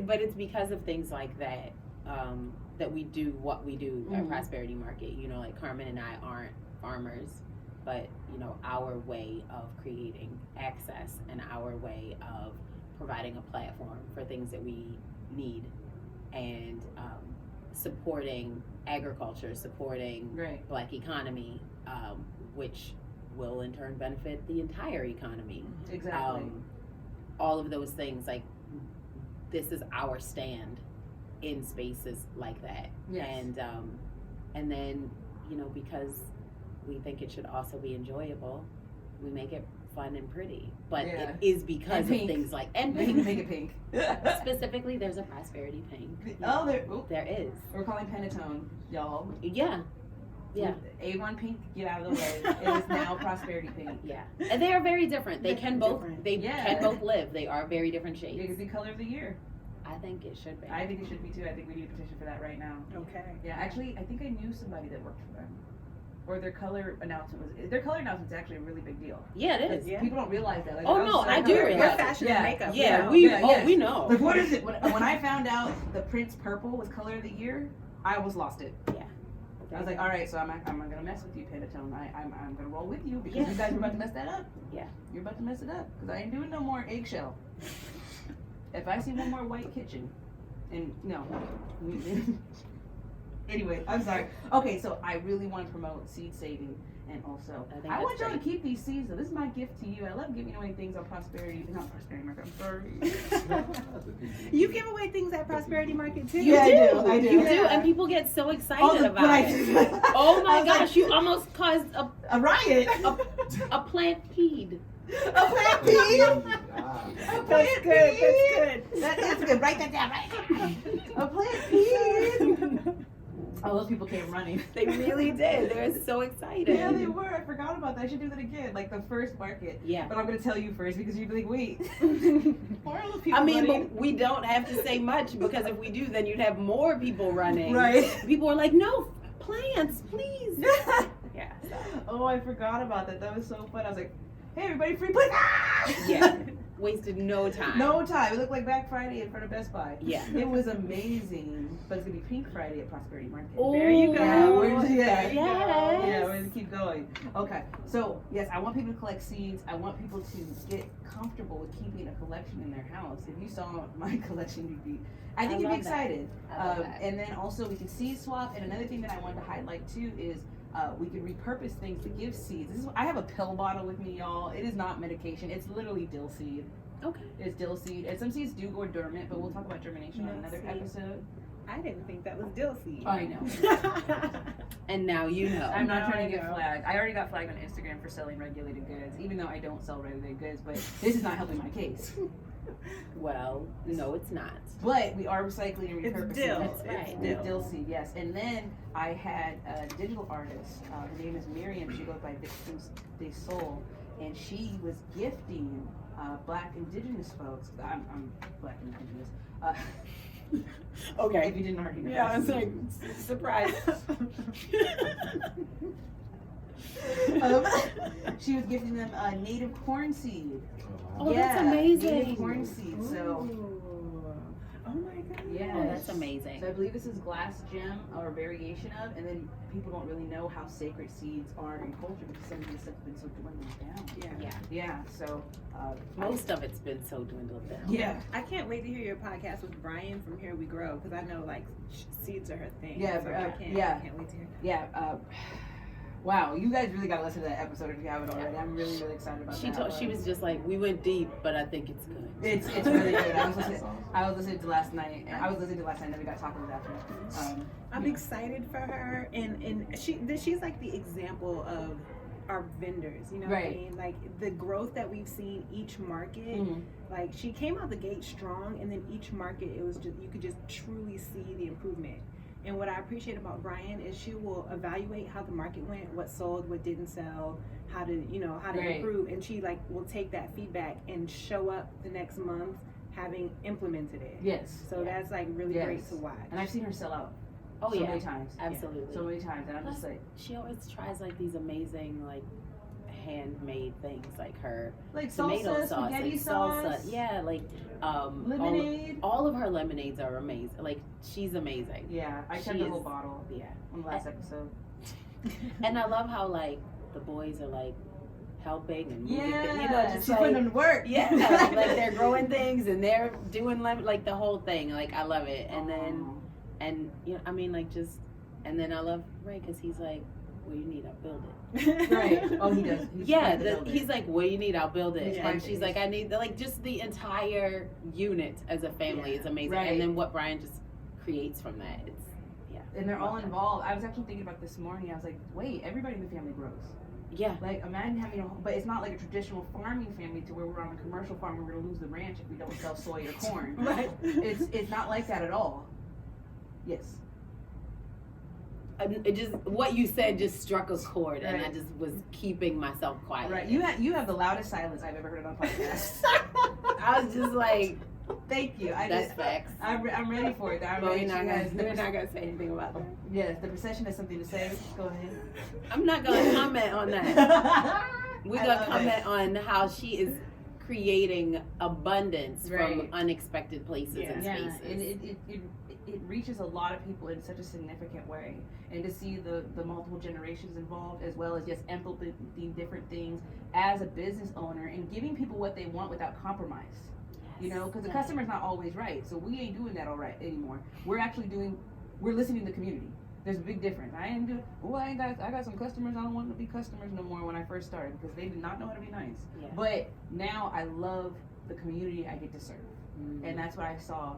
But it's because of things like that that we do what we do at Prosperity Market. You know, like Carmen and I aren't farmers, but you know, our way of creating access and our way of providing a platform for things that we need and supporting agriculture, supporting Black economy, which will in turn benefit the entire economy. Exactly. All of those things, like this is our stand in spaces like that. Yes. And then, you know, because we think it should also be enjoyable, we make it fun and pretty. But it is because of things like make it pink. Specifically, there's a prosperity pink. Oh, there is. We're calling Pantone, y'all. Yeah. Yeah. Avon pink, get out of the way. It is now prosperity pink. Yeah. And they are very different. They can both Different. can both live. They are very different shades. It could be color of the year. I think it should be. I think it should be too. I think we need a petition for that right now. Okay. Yeah, actually, I think I knew somebody that worked for them. Or their color announcement's actually a really big deal. Yeah, it is. Yeah. People don't realize that. Like, Oh, no, I do realize We're that. fashion and makeup. Yeah, you we know. Like, what is it? When I found out the Prince purple was color of the year, I almost lost it. Yeah. I was like, all right, so I'm not gonna mess with you, Pantone. I'm gonna roll with you because you guys are about to mess that up. Yeah. You're about to mess it up because I ain't doing no more eggshell. If I see one more white kitchen, and no. Anyway, I'm sorry. Okay, so I really want to promote seed saving, and also I want y'all to keep these seeds. So this is my gift to you. I love giving away things on not Prosperity Market. I'm sorry. You give away things at Prosperity Market too. Yeah, I do. You Yeah. do, and people get so excited about it. it. Oh my I was gosh, you almost caused A riot. a plant peed. A plant peed. That's good. That is good. Write that down. A plant peed. All those people came running. They really did. They were so excited. Yeah, they were. I forgot about that. I should do that again. Like the first market. Yeah. But I'm going to tell you first because you'd be like, wait. Why are those people I mean, running? but we don't have to say much because if we do, then you'd have more people running. Right. People are like, no, plants, please. Yeah. So. Oh, I forgot about that. That was so fun. I was like, hey, everybody, free plants. Ah! Yeah. Wasted no time. No time. It looked like Black Friday in front of Best Buy. Yeah. It was amazing. But it's going to be Pink Friday at Prosperity Market. There you go. Yeah, Yes. Yeah, we're gonna keep going. Okay, so yes, I want people to collect seeds. I want people to get comfortable with keeping a collection in their house. If you saw my collection, I think you'd be love that. excited. I love that. And then also we can seed swap. And another thing that I wanted to highlight too is we can repurpose things to give seeds. I have a pill bottle with me, y'all. It is not medication. It's literally dill seed. Okay. It's dill seed. And some seeds do go dormant, but we'll talk about germination on another episode. I didn't think that was dill seed. I know. And now you know. I'm not Now trying I to get know. flagged. I already got flagged on Instagram for selling regulated goods, even though I don't sell regulated goods, but this is not helping my case. Well, no, it's not. But we are recycling and repurposing. It's dill. That's right. It's With dill seed, yes. And then I had a digital artist. Her name is Miriam. She goes by Victims de Soul. And she was gifting Black Indigenous folks. I'm Black Indigenous. Okay. If you didn't already know. Yeah, I was like, surprise. She was giving them native corn seed. Oh, that's amazing. Native corn seed. So, Oh my god. yeah. Oh, that's amazing. So I believe this is glass gem or a variation of, and then people don't really know how sacred seeds are in culture because some of this stuff has been so dwindled down. Yeah. Yeah. So, Most of it's been so dwindled down. yeah. I can't wait to hear your podcast with Brian from Here We Grow because I know like seeds are her thing. Yeah, so yeah. I can't wait to hear. Yeah. Wow, you guys really gotta listen to that episode if you haven't already. I'm really, really excited about that. She was just like, we went deep, but I think it's good. It's really good. I was listening to last night, and then we got talking about that. I'm excited for her, and she's like the example of our vendors. You know what I Right. mean? Like the growth that we've seen each market. Mhm. Like she came out the gate strong, and then each market it was just you could just truly see the improvement. And what I appreciate about Brian is she will evaluate how the market went, what sold, what didn't sell, how to Right. improve, and she like will take that feedback and show up the next month having implemented it. Yes. So that's like really Yes. great to watch. And I've seen her sell out Oh, so yeah. many times. Absolutely. So many times, and I'm just like She always tries like these amazing, like, handmade things, like her salsa, tomato sauce, spaghetti like sauce, salsa. Yeah, like lemonade. All of her lemonades are amazing. Like, she's amazing. Yeah, I She tried the is- whole bottle Yeah. on the last episode. And I love how like the boys are like helping and moving Yeah, things, you know, just she's like, putting them to work. yeah, like they're growing things and they're doing like the whole thing. Like I love it. And then you know, I mean, like just, and then I love Ray because he's like, what do you need? I'll build it. Right. Oh, he does. He's like, what do you need? I'll build it. Yeah. And she's like, I need like just the entire unit as a family is amazing. Right. And then what Brian just creates from that, it's And they're all involved. I was actually thinking about this morning. I was like, wait, everybody in the family grows. yeah. Like, imagine having a, but it's not like a traditional farming family to where we're on a commercial farm and we're gonna lose the ranch if we don't sell soy or corn. Right. It's not like that at all. Yes. It just what you said just struck a chord, and I Right. just was keeping myself quiet. Right. You have the loudest silence I've ever heard on a podcast. I was just like, Thank you. That's facts. I'm ready for it. I'm ready. We're not gonna say anything about that. Yes, the procession has something to say. Go ahead. I'm not gonna comment on that. We're I gonna love comment it. on how she is creating abundance Right. from unexpected places and Yeah, spaces. and it reaches a lot of people in such a significant way, and to see the multiple generations involved, as well as just implementing different things as a business owner and giving people what they want without compromise. You know, because the customer's not always right, so we ain't doing that all right anymore. We're listening to the community. There's a big difference. I got some customers I don't want to be customers no more when I first started because they did not know how to be nice. Yeah. But now I love the community I get to serve, and that's what I saw.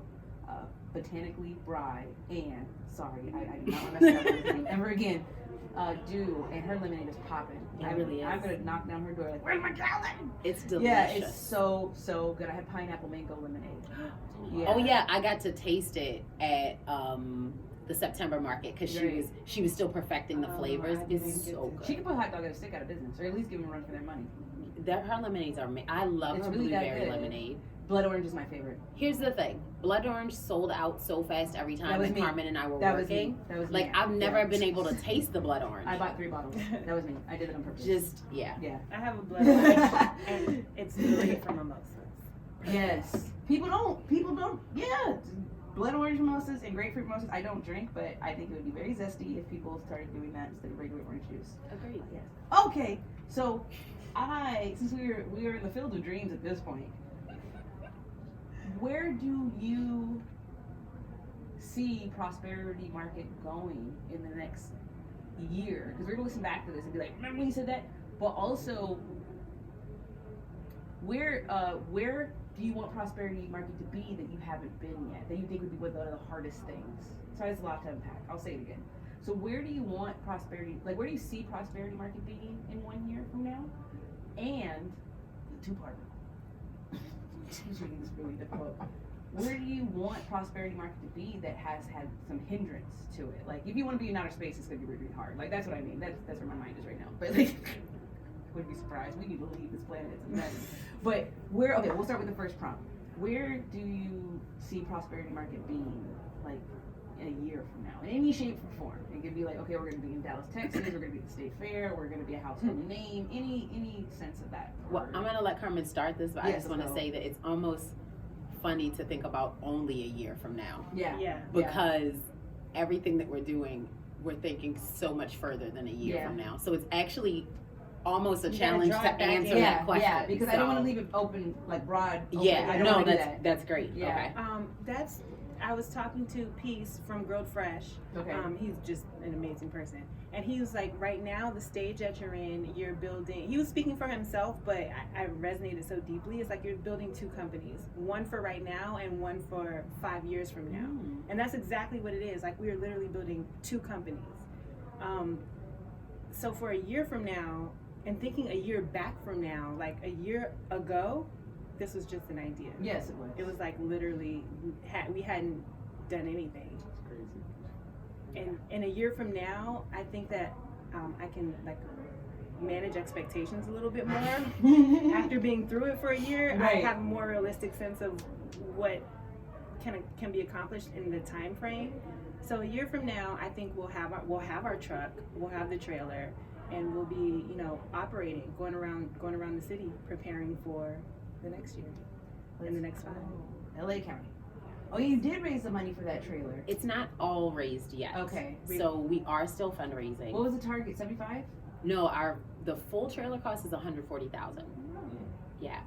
Botanically Bride and I do not want to mess up her name ever again. Do and her lemonade is popping. It really is. I'm gonna knock down her door like, where's my gallon? It's delicious. Yeah, it's so good. I had pineapple mango lemonade. Yeah. Oh yeah, I got to taste it at the September market because she was still perfecting the flavors. It's so good. She could put hot dog at a stick out of business, or at least give them a run for their money. Her lemonades are. I love It's her really that blueberry good. lemonade. Blood orange is my favorite. Here's the thing: blood orange sold out so fast every time That was that me. Carmen and I were That working. That was me. Like I've never been able to taste the blood orange. I bought 3 bottles. That was me. I did it on purpose. Just yeah. Yeah. I have a blood orange, and it's great for mimosas. Yes. People don't. Yeah. Blood orange mimosas and grapefruit mimosas. I don't drink, but I think it would be very zesty if people started doing that instead of regular orange juice. Agreed. Yes. Okay. So, since we were in the field of dreams at this point, where do you see Prosperity Market going in the next year? Because we're gonna listen back to this and be like, remember when you said that? But also, where do you want Prosperity Market to be that you haven't been yet? That you think would be one of the hardest things? Sorry, it's a lot to unpack. I'll say it again. So where do you want Prosperity? Like, where do you see Prosperity Market being in 1 year from now? And the 2-part. This is really difficult. Where do you want Prosperity Market to be that has had some hindrance to it? Like, if you want to be in outer space, it's gonna be really hard. Like, that's what I mean. That's where my mind is right now. But like, wouldn't be surprised. We need to leave this planet. It's a mess. But okay, we'll start with the first prompt. Where do you see Prosperity Market being, like, in a year from now, in any shape or form? It could be like, okay, we're going to be in Dallas, Texas. We're going to be at the State Fair. We're going to be a household name. Any sense of that? Well, I'm gonna let Carmen start this, but I Yes, just want to go. say that it's almost funny to think about only a year from now Yeah. because everything that we're doing, we're thinking so much further than a year Yeah. from now. So it's actually almost a You gotta challenge draw to it back answer in. that question. Yeah, because I don't want to leave it open, like broad. Open. Yeah, I don't no, want to do that. that's great. Yeah. Okay. I was talking to Peace from Growed Fresh. Okay. He's just an amazing person. And he was like, right now, the stage that you're in, you're building, he was speaking for himself, but I resonated so deeply. It's like you're building 2 companies, one for right now and one for 5 years from now. And that's exactly what it is. Like, we are literally building 2 companies. So for a year from now, and thinking a year back from now, like a year ago, this was just an idea. Yes, it was. It was like literally, we hadn't done anything. It's crazy. And in a year from now, I think that I can like manage expectations a little bit more. After being through it for a year, Right. I have a more realistic sense of what can be accomplished in the time frame. So a year from now, I think we'll have our truck, we'll have the trailer, and we'll be operating, going around the city, preparing for the next year, in the next 5. LA County. Oh, you did raise the money for that trailer. It's not all raised yet. Okay. So we are still fundraising. What was the target? 75? No, the full trailer cost is $140,000. Yeah.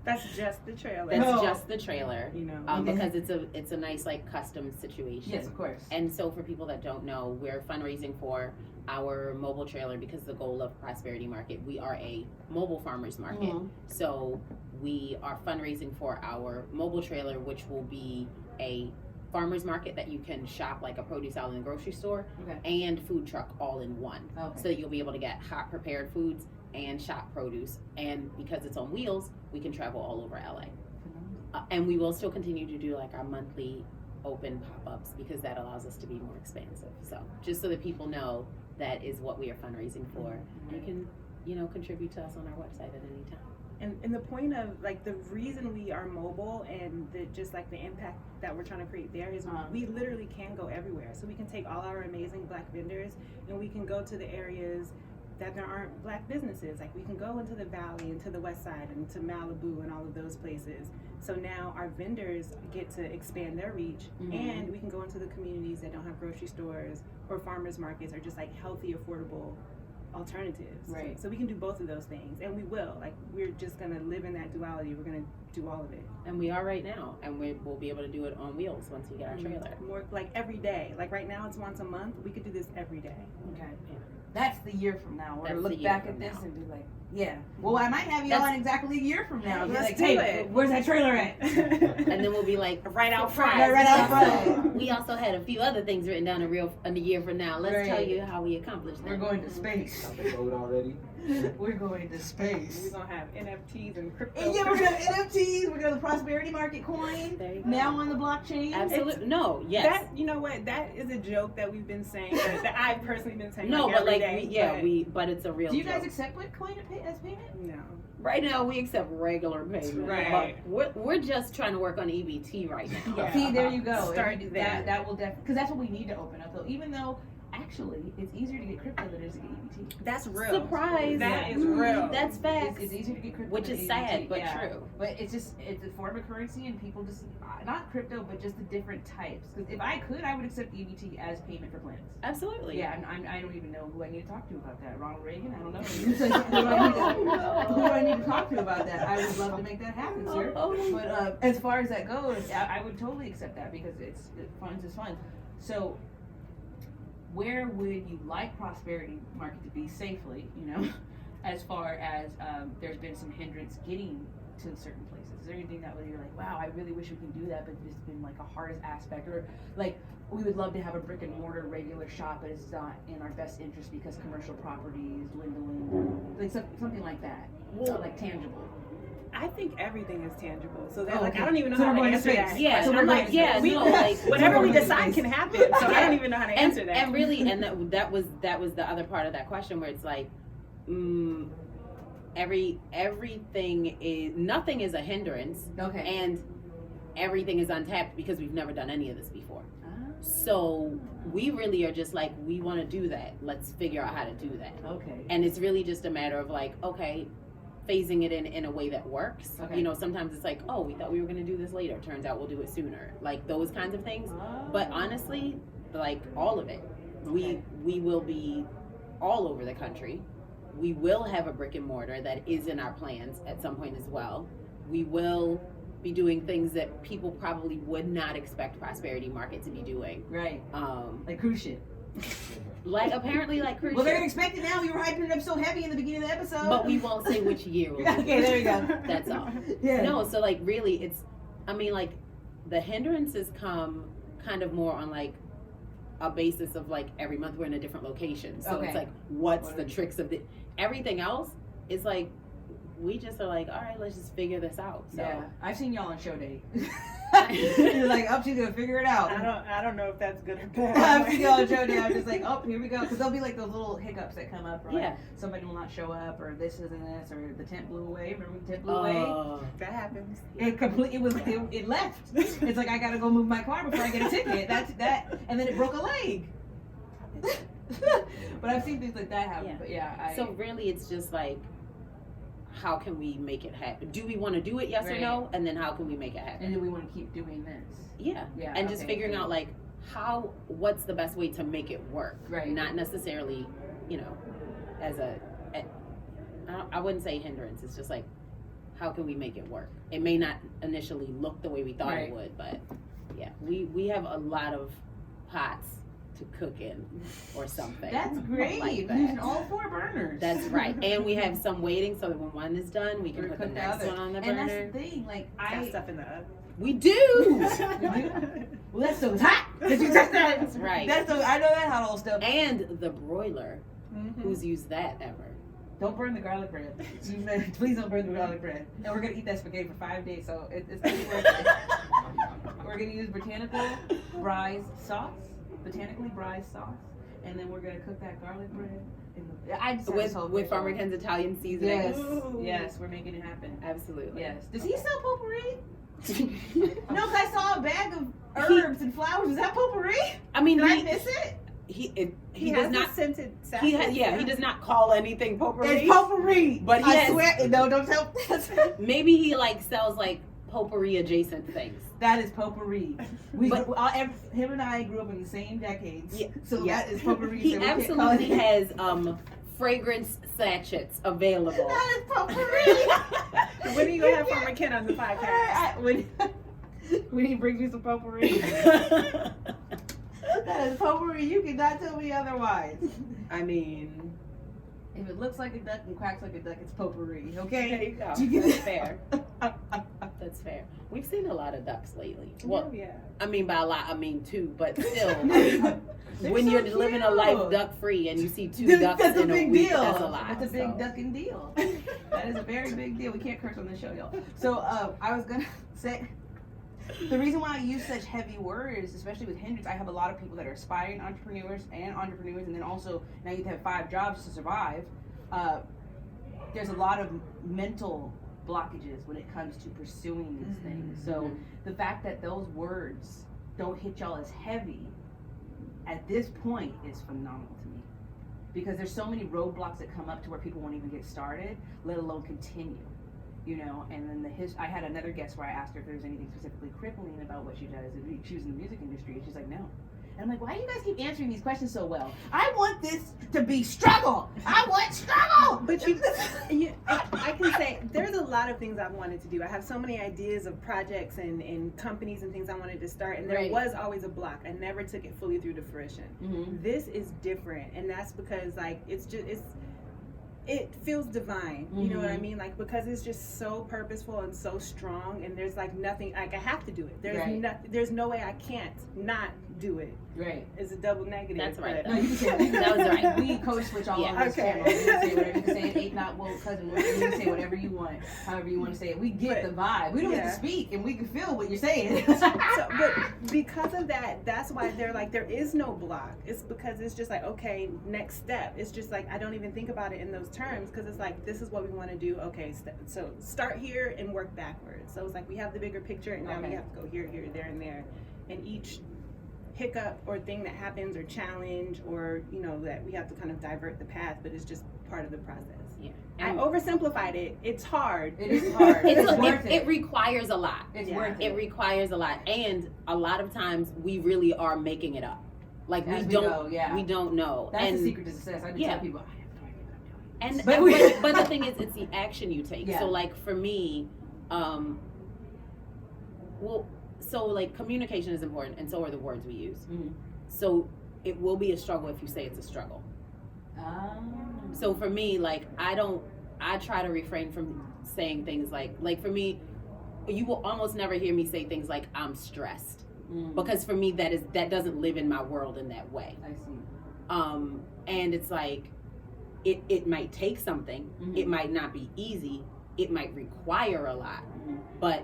That's just the trailer. That's No. just the trailer. Okay. Because it's a nice like custom situation. Yes, of course. And so for people that don't know, we're fundraising for our mobile trailer because the goal of Prosperity Market, we are a mobile farmers market. Mhm. So we are fundraising for our mobile trailer, which will be a farmers market that you can shop like a produce out in the grocery store Okay. and food truck all in one. Okay. So that you'll be able to get hot prepared foods and shop produce. And because it's on wheels, we can travel all over LA. And we will still continue to do like our monthly open pop-ups because that allows us to be more expansive. So just so that people know that is what we are fundraising for. And you can, contribute to us on our website at any time. And the point of like the reason we are mobile and just like the impact that we're trying to create there is we literally can go everywhere. So we can take all our amazing Black vendors and we can go to the areas that there aren't Black businesses. Like we can go into the Valley, into the West Side, and to Malibu and all of those places. So now our vendors get to expand their reach, and we can go into the communities that don't have grocery stores or farmers markets or just like healthy, affordable alternatives. Right. So we can do both of those things, and we will. Like we're just gonna live in that duality. We're gonna do all of it. And we are right now, and we'll be able to do it on wheels once we get our trailer. More like every day. Like right now, it's once a month. We could do this every day. Okay. Yeah. That's the year from now. We're gonna That's the look year back from at this now. and be like, yeah. Well, I might have y'all in exactly a year from now. Be Let's like, do hey, it. where's that trailer at? And then we'll be like, Right out front. Right out front. We also had a few other things written down in a year from now. Let's tell Right. you how we accomplished that. We're going to space. Got the code already. We're going to space. We're gonna have NFTs and crypto. And yeah, we're gonna have NFTs. We're gonna have the prosperity market coin There you go. now on the blockchain. Absolutely. No, yes. That, you know what? That is a joke that we've been saying. That I've personally been saying. No, like, but every like, day, but it's a real Do you guys joke. accept Bitcoin as payment? No. Right now, we accept regular payment. Right. But we're just trying to work on EBT right now. Yeah. See, there you go. Start If you do there. that will definitely, because that's what we need to open up. Though, even though actually it's easier to get crypto than it is to get EBT. That's real. Surprise. That is real. That's facts. It's easier to get crypto, Which than is EBT. sad, but yeah. true. But it's a form of currency, and people just not crypto, but just the different types. Because if I could, I would accept EBT as payment for plants. Absolutely. Yeah, and I don't even know who I need to talk to about that. Ronald Reagan? I don't know. who, do I need to talk to about that? I would love to make that happen, sir. But as far as that goes, I would totally accept that because funds is fun. So, where would you like prosperity market to be safely? You know, as far as there's been some hindrance getting to certain places. Is there anything that you're like, wow, I really wish we could do that, but it's been like a hardest aspect, or like we would love to have a brick and mortar regular shop, but it's not in our best interest because commercial property is dwindling, like something like that, so like tangible. I think everything is tangible. So that Oh, like okay. I don't even know So how we're to going to answer space. that. Yeah, So I'm we're like, going to yeah, space. no, like whatever we We're going to decide space. can happen. So I don't even know how to answer that. And really, and that was the other part of that question where it's like, everything is, nothing is a hindrance, Okay. and everything is untapped because we've never done any of this before. So we really are just like, we want to do that. Let's figure out how to do that. Okay. And it's really just a matter of like, okay, phasing it in a way that works. Okay. You know, sometimes it's like, oh, we thought we were going to do this later. Turns out we'll do it sooner. Like those kinds of things. But honestly, like all of it, we will be all over the country. We will have a brick and mortar that is in our plans at some point as well. We will be doing things that people probably would not expect Prosperity Market to be doing. Right. Um, Like cruise ship. like apparently like cruise Well, they're gonna ship. expect it now. We were hyping it up so heavy in the beginning of the episode. But we won't say which year we'll do Okay, there you go. That's all. Yeah. No, so like really it's, I mean like the hindrances come kind of more on like a basis of like every month we're in a different location. So Okay. it's like, what's the tricks of the, everything else is like, we just are like, all right, let's just figure this out. So Yeah, I've seen y'all on show day. You're like, oh, she's gonna figure it out. I don't know if that's good or bad. I've seen y'all on show day. I'm just like, oh, here we go. Because there'll be like those little hiccups that come up, or like Yeah. somebody will not show up, or this isn't this, or the tent blew away. Remember when the tent blew away? That happens. It left. It's like I gotta go move my car before I get a ticket. That's that, and then it broke a leg. But I've seen things like that happen. Yeah. But yeah, so really it's just like, how can we make it happen? Do we want to do it, yes or Right. no? And then how can we make it happen? and then we want to keep doing this. Yeah. Yeah, And just okay, figuring okay. out like what's the best way to make it work. Right. Not necessarily, you know, as I wouldn't say hindrance. It's just like, how can we make it work? It may not initially look the way we thought Right. it would, but yeah, we have a lot of pots to cook in or something. That's great. Like that. Using all 4 burners. That's right. And we have some waiting so that when one is done, we can We're put the cook the next other. one on the And burner. that's the thing, like Got stuff in the oven. We do! Well, that stove is hot. Did you touch that? That's right. That's the, I know that hot old stuff. And the broiler. Mhm. Who's used that ever? Don't burn the garlic bread. Please don't burn the garlic bread. And we're gonna eat that spaghetti for 5 days, so it's gonna be worth it. We're gonna use botanically braised sauce, and then we're gonna cook that garlic bread. I just have this whole with thing Farmer going. Ken's Italian seasoning. Yes, Ooh. yes, we're making it happen. Absolutely. Yes. Does he sell potpourri? No, 'cause I saw a bag of herbs and flowers. Is that potpourri? I mean, Did I miss it? he has does not. a scented He saffron. he does not call anything potpourri. It's potpourri. But he I has- swear. No, don't tell. Maybe he like sells like potpourri adjacent things. That is potpourri. But- Him and I grew up in the same decades. Yeah, So yeah. that is potpourri. He so we can't call absolutely it- has fragrance sachets available. That is potpourri. When are you gonna have Farmer Ken on the podcast? When he brings me some potpourri. That is potpourri. You cannot tell me otherwise. I mean, If it looks like a duck and quacks like a duck, it's potpourri. there Okay. you go. Do you get That's it? fair. That's fair. We've seen a lot of ducks lately. Well, Oh, yeah. I mean by a lot, I mean two, but still. They're When so you're living a life cute. duck free and you see two ducks That's a in a big week, deal. that's a lot. That's a big so. ducking deal. That is a very big deal. We can't curse on this show, y'all. So I was gonna say, the reason why I use such heavy words, especially with Hendrix, I have a lot of people that are aspiring entrepreneurs, and then also now you have 5 jobs to survive. There's a lot of mental blockages when it comes to pursuing these things. So the fact that those words don't hit y'all as heavy at this point is phenomenal to me, because there's so many roadblocks that come up to where people won't even get started, let alone continue. You know, and then I had another guest where I asked her if there was anything specifically crippling about what she does. She was in the music industry, and she's like, no. And I'm like, why do you guys keep answering these questions so well? I want this to be struggle. I want struggle. But I can say there's a lot of things I've wanted to do. I have so many ideas of projects and companies and things I wanted to start, and there Right. was always a block. I never took it fully through to fruition. Mm-hmm. This is different, and that's because like it feels divine. You know what I Mhm. mean? Like, because it's just so purposeful and so strong, and there's like nothing, like I have to do it. Right. There's no way I can't not do it. Right. It's a double negative. That's right. No, you can say That was right. We code switch all Yeah. on this Okay. channel. You can say whatever you can say. It ain't not woke cousin. You can say whatever you want, however you want to say it. We get But- the vibe. We don't have yeah. to speak, and we can feel what you're saying. But because of that, that's why they're like, there is no block. It's because it's just like, okay, next step. It's just like, I don't even think about it in those terms, because it's like, this is what we want to do. Okay, so start here and work backwards. So it's like, we have the bigger picture, and now Okay. we have to go here, here, there, and there. And each hiccup or thing that happens or challenge, or, you know, that we have to kind of divert the path, but it's just part of the process. Yeah. I oversimplified it. It's hard. It is hard. It's worth it requires a lot. It's Yeah. worth It requires a lot, and a lot of times we really are making it up. Like As we we don't, go, yeah. we don't know. That's and the secret to success. I can Yeah. tell people, I have no idea what I'm doing. and But but, we- but the thing is, it's the action you take. Yeah. So like for me, so like communication is important, and so are the words we use. Mhm. So it will be a struggle if you say it's a struggle. So for me, like I try to refrain from saying things like for me, you will almost never hear me say things like I'm stressed, because for me that doesn't live in my world in that way. I see. And it's like it might take something, Mhm. it might not be easy, it might require a lot, Mhm. but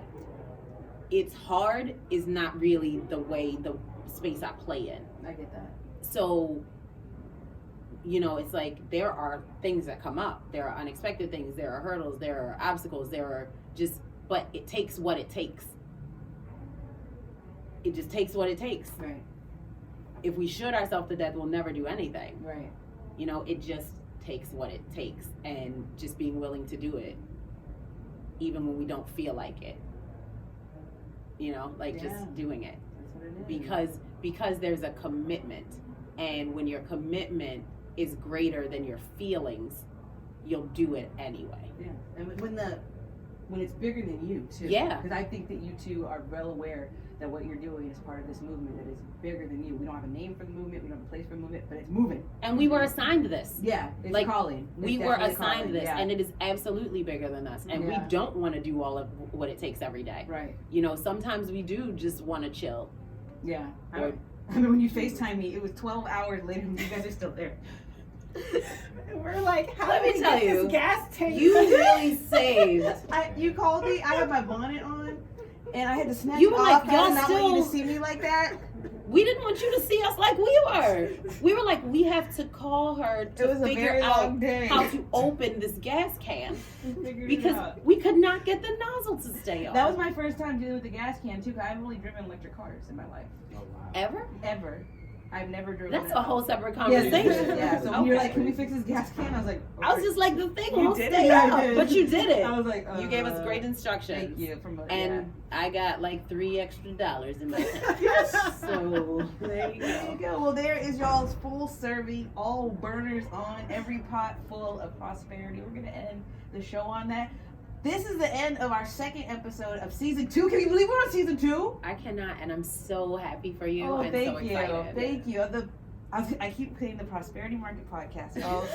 it's hard is not really the space I play in. I get that. So, you know, it's like there are things that come up, there are unexpected things, there are hurdles, there are obstacles, there are but it takes what it takes. It just takes what it takes. Right. If we shoot ourselves to death, we'll never do anything. Right. You know, it just takes what it takes, and just being willing to do it even when we don't feel like it. You know, like Yeah. just doing it. That's what it is. Because there's a commitment, and when your commitment is greater than your feelings, you'll do it anyway. Yeah. And when it's bigger than you too. Yeah. Because I think that you two are well aware that what you're doing is part of this movement that is bigger than you. We don't have a name for the movement, we don't have a place for the movement, but it's moving. And we were assigned this. Yeah, it's Like, calling. It's We were definitely assigned calling, this, yeah. and it is absolutely bigger than us. And Yeah. we don't want to do all of what it takes every day. Right. You know, sometimes we do just want to chill. Yeah. Or- I remember when you FaceTime me, it was 12 hours later and you guys are still there. We're like, how Let do me we tell get you, this gas tank? You really saved. You called me, I had my bonnet on, and I had to snap You it were off. like, I y'all did not want you still- to see me like that. We didn't want you to see us like we were. We were like, we have to call her to figure out how to open this gas can because we could not get the nozzle to stay on. That was my first time dealing with the gas can too. Cause I've only driven electric cars in my life. Oh, wow. Ever. I've never driven. That's that. a whole separate Yes, conversation. yeah. So when you're like, can we fix this gas can? I was like, I was just like, the thing You won't did stay it. I out. did. But you did it. I was like, You gave us great instructions. Thank you for And I got like $3 extra in my account. So there you There you go. go. Well, there is y'all's full serving, all burners on, every pot full of prosperity. We're gonna end the show on that. This is the end of our second episode of season 2. Can you believe we're on season 2? I cannot, and I'm so happy for you. Oh, and thank so you. excited. Thank you. I keep saying the Prosperity Market Podcast. Y'all,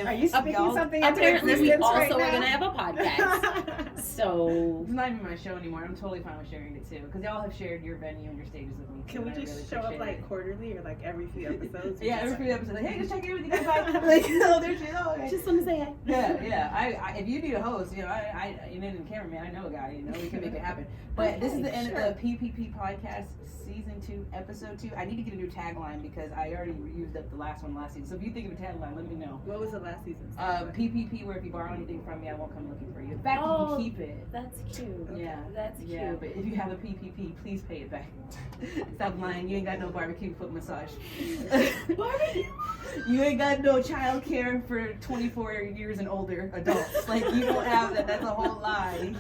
Are you speaking something into Apparently, we existence also right are now? gonna have a podcast. So it's not even my show anymore. I'm totally fine with sharing it too, because y'all have shared your venue and your stages with me. Too, Can we and I just really show up appreciate like it. quarterly or like every few episodes? Yeah, every few episodes. Like, hey, just check in with you guys. Bye. Like, oh, there she is. Oh, okay. just want to say hi. Yeah. I if you need a host, you need a cameraman. I know a guy. We can make it happen. But this is the end of the PPP podcast, season 2, episode 2. I need to get a new tagline because I already used up the last one last season. So if you think of a tagline, let me know. What was the last season's? PPP, where if you borrow anything from me, I won't come looking for you. In fact, you Oh, can keep it. That's cute. Yeah, That's cute. yeah. But if you have a PPP, please pay it back. Stop lying. You ain't got no barbecue foot massage. Barbecue? You ain't got no child care for 24 years and older adults. Like, you don't have that. That's a whole lie.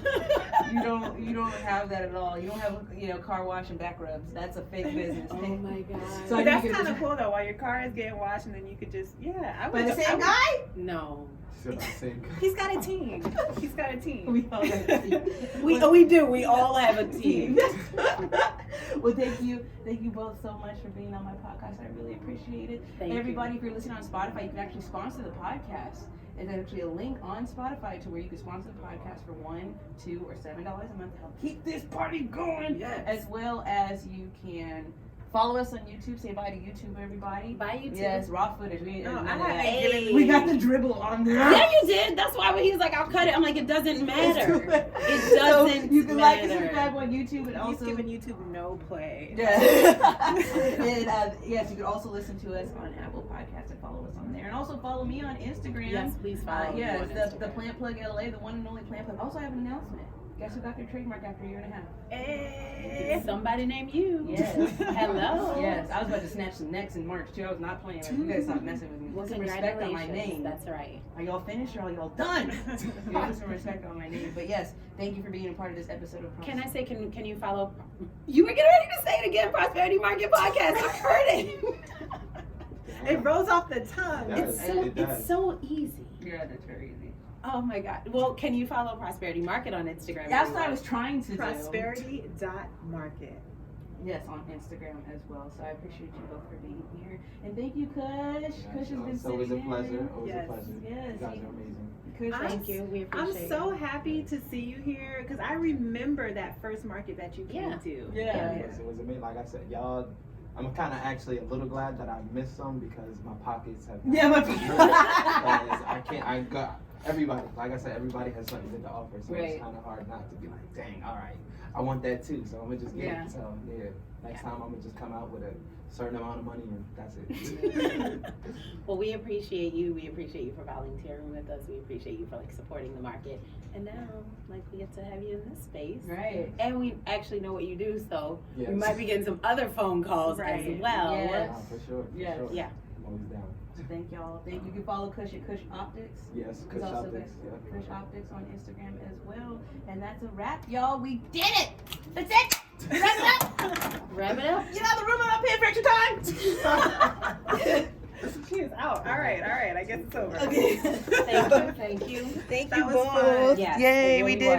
You don't have that at all. You don't have car wash and back rubs. That's a fake business. Oh my god. So But that's you kind could- of cool though. While your car is getting washed, and then you could just I By would. the same guy? No. Still the same guy. He's got a team. He's got a team. We all got a team. We do. We all have a team. Well, thank you both so much for being on my podcast. I really appreciate it. Thank Everybody, if you're listening on Spotify, you can actually sponsor the podcast. There's actually a link on Spotify to where you can sponsor the podcast for $1, $2, or $7 a month to help keep this party going. Yes. As well as you can follow us on YouTube. Say bye to YouTube, everybody. Bye, YouTube. Yes, raw footage. No, none I of haven't that. given We got the dribble on there. Yeah, you did. That's why when he was like, I'll cut it. I'm like, it doesn't matter. It doesn't So you can like and matter. subscribe on YouTube and He's also giving YouTube no play. Yeah. And yes, you can also listen to us on Apple Podcasts and follow us on there. And also follow me on Instagram. Yes, please follow me Yes, on the Instagram. PlantPlug LA, the one and only PlantPlug. Also, I have an announcement. Guess who got their trademark after a year and a half? Hey. Somebody named you. Yes. Hello. Yes, I was about to snatch some necks in March too. I was not playing. Like, you guys stop messing with me. Well, Put some respect on my congratulations. name. That's right. Are y'all finished or are y'all done? Put some respect on my name. But yes, thank you for being a part of this episode of Can I say, can you follow? You were getting ready to say it again, Prosperity Market Podcast. I heard it. It rolls off the tongue. Yeah. It does. It's so easy. Yeah, that's very easy. Oh my God. Well, can you follow Prosperity Market on Instagram? That's what I was trying to do. Prosperity.market. Yes, on Instagram as well. So I appreciate you both for being here. And thank you, Kush. Kush has been It's always a sitting pleasure. in. Always Yes. a pleasure. Yes. You guys are amazing. Kush, Thank you. We I'm appreciate so it. happy to see you here because I remember that first market that you came Yeah. to. Yeah. It was amazing. Like I said, y'all. I'm kind of actually a little glad that I missed some because my pockets have. Yeah, my I got everybody. Like I said, everybody has something good to offer, so Right. it's kind of hard not to be like, dang, all right, I want that too. So I'm gonna just get Yeah. it. So yeah, next time I'm gonna just come out with a certain amount of money and that's it. Well, we appreciate you. We appreciate you for volunteering with us. We appreciate you for supporting the market. And now, we get to have you in this space. Right. And we actually know what you do, so Yes. we might be getting some other phone calls Right. as well. Yes. For sure. For Yes. sure. Yeah. I'm always down. So thank y'all. Thank you. You can follow Kush at Kush Optics. Yes. He's Kush also Optics. got Yeah. Kush Optics on Instagram as well. And that's a wrap, y'all. We did it. That's it. Wrap it up. Wrap it up. Get out of the room. I'm not paying for extra time. She is out. All right. I guess it's over. Okay. Thank you. Thank That you was both. fun. Yes, Yay, it we really did was. it.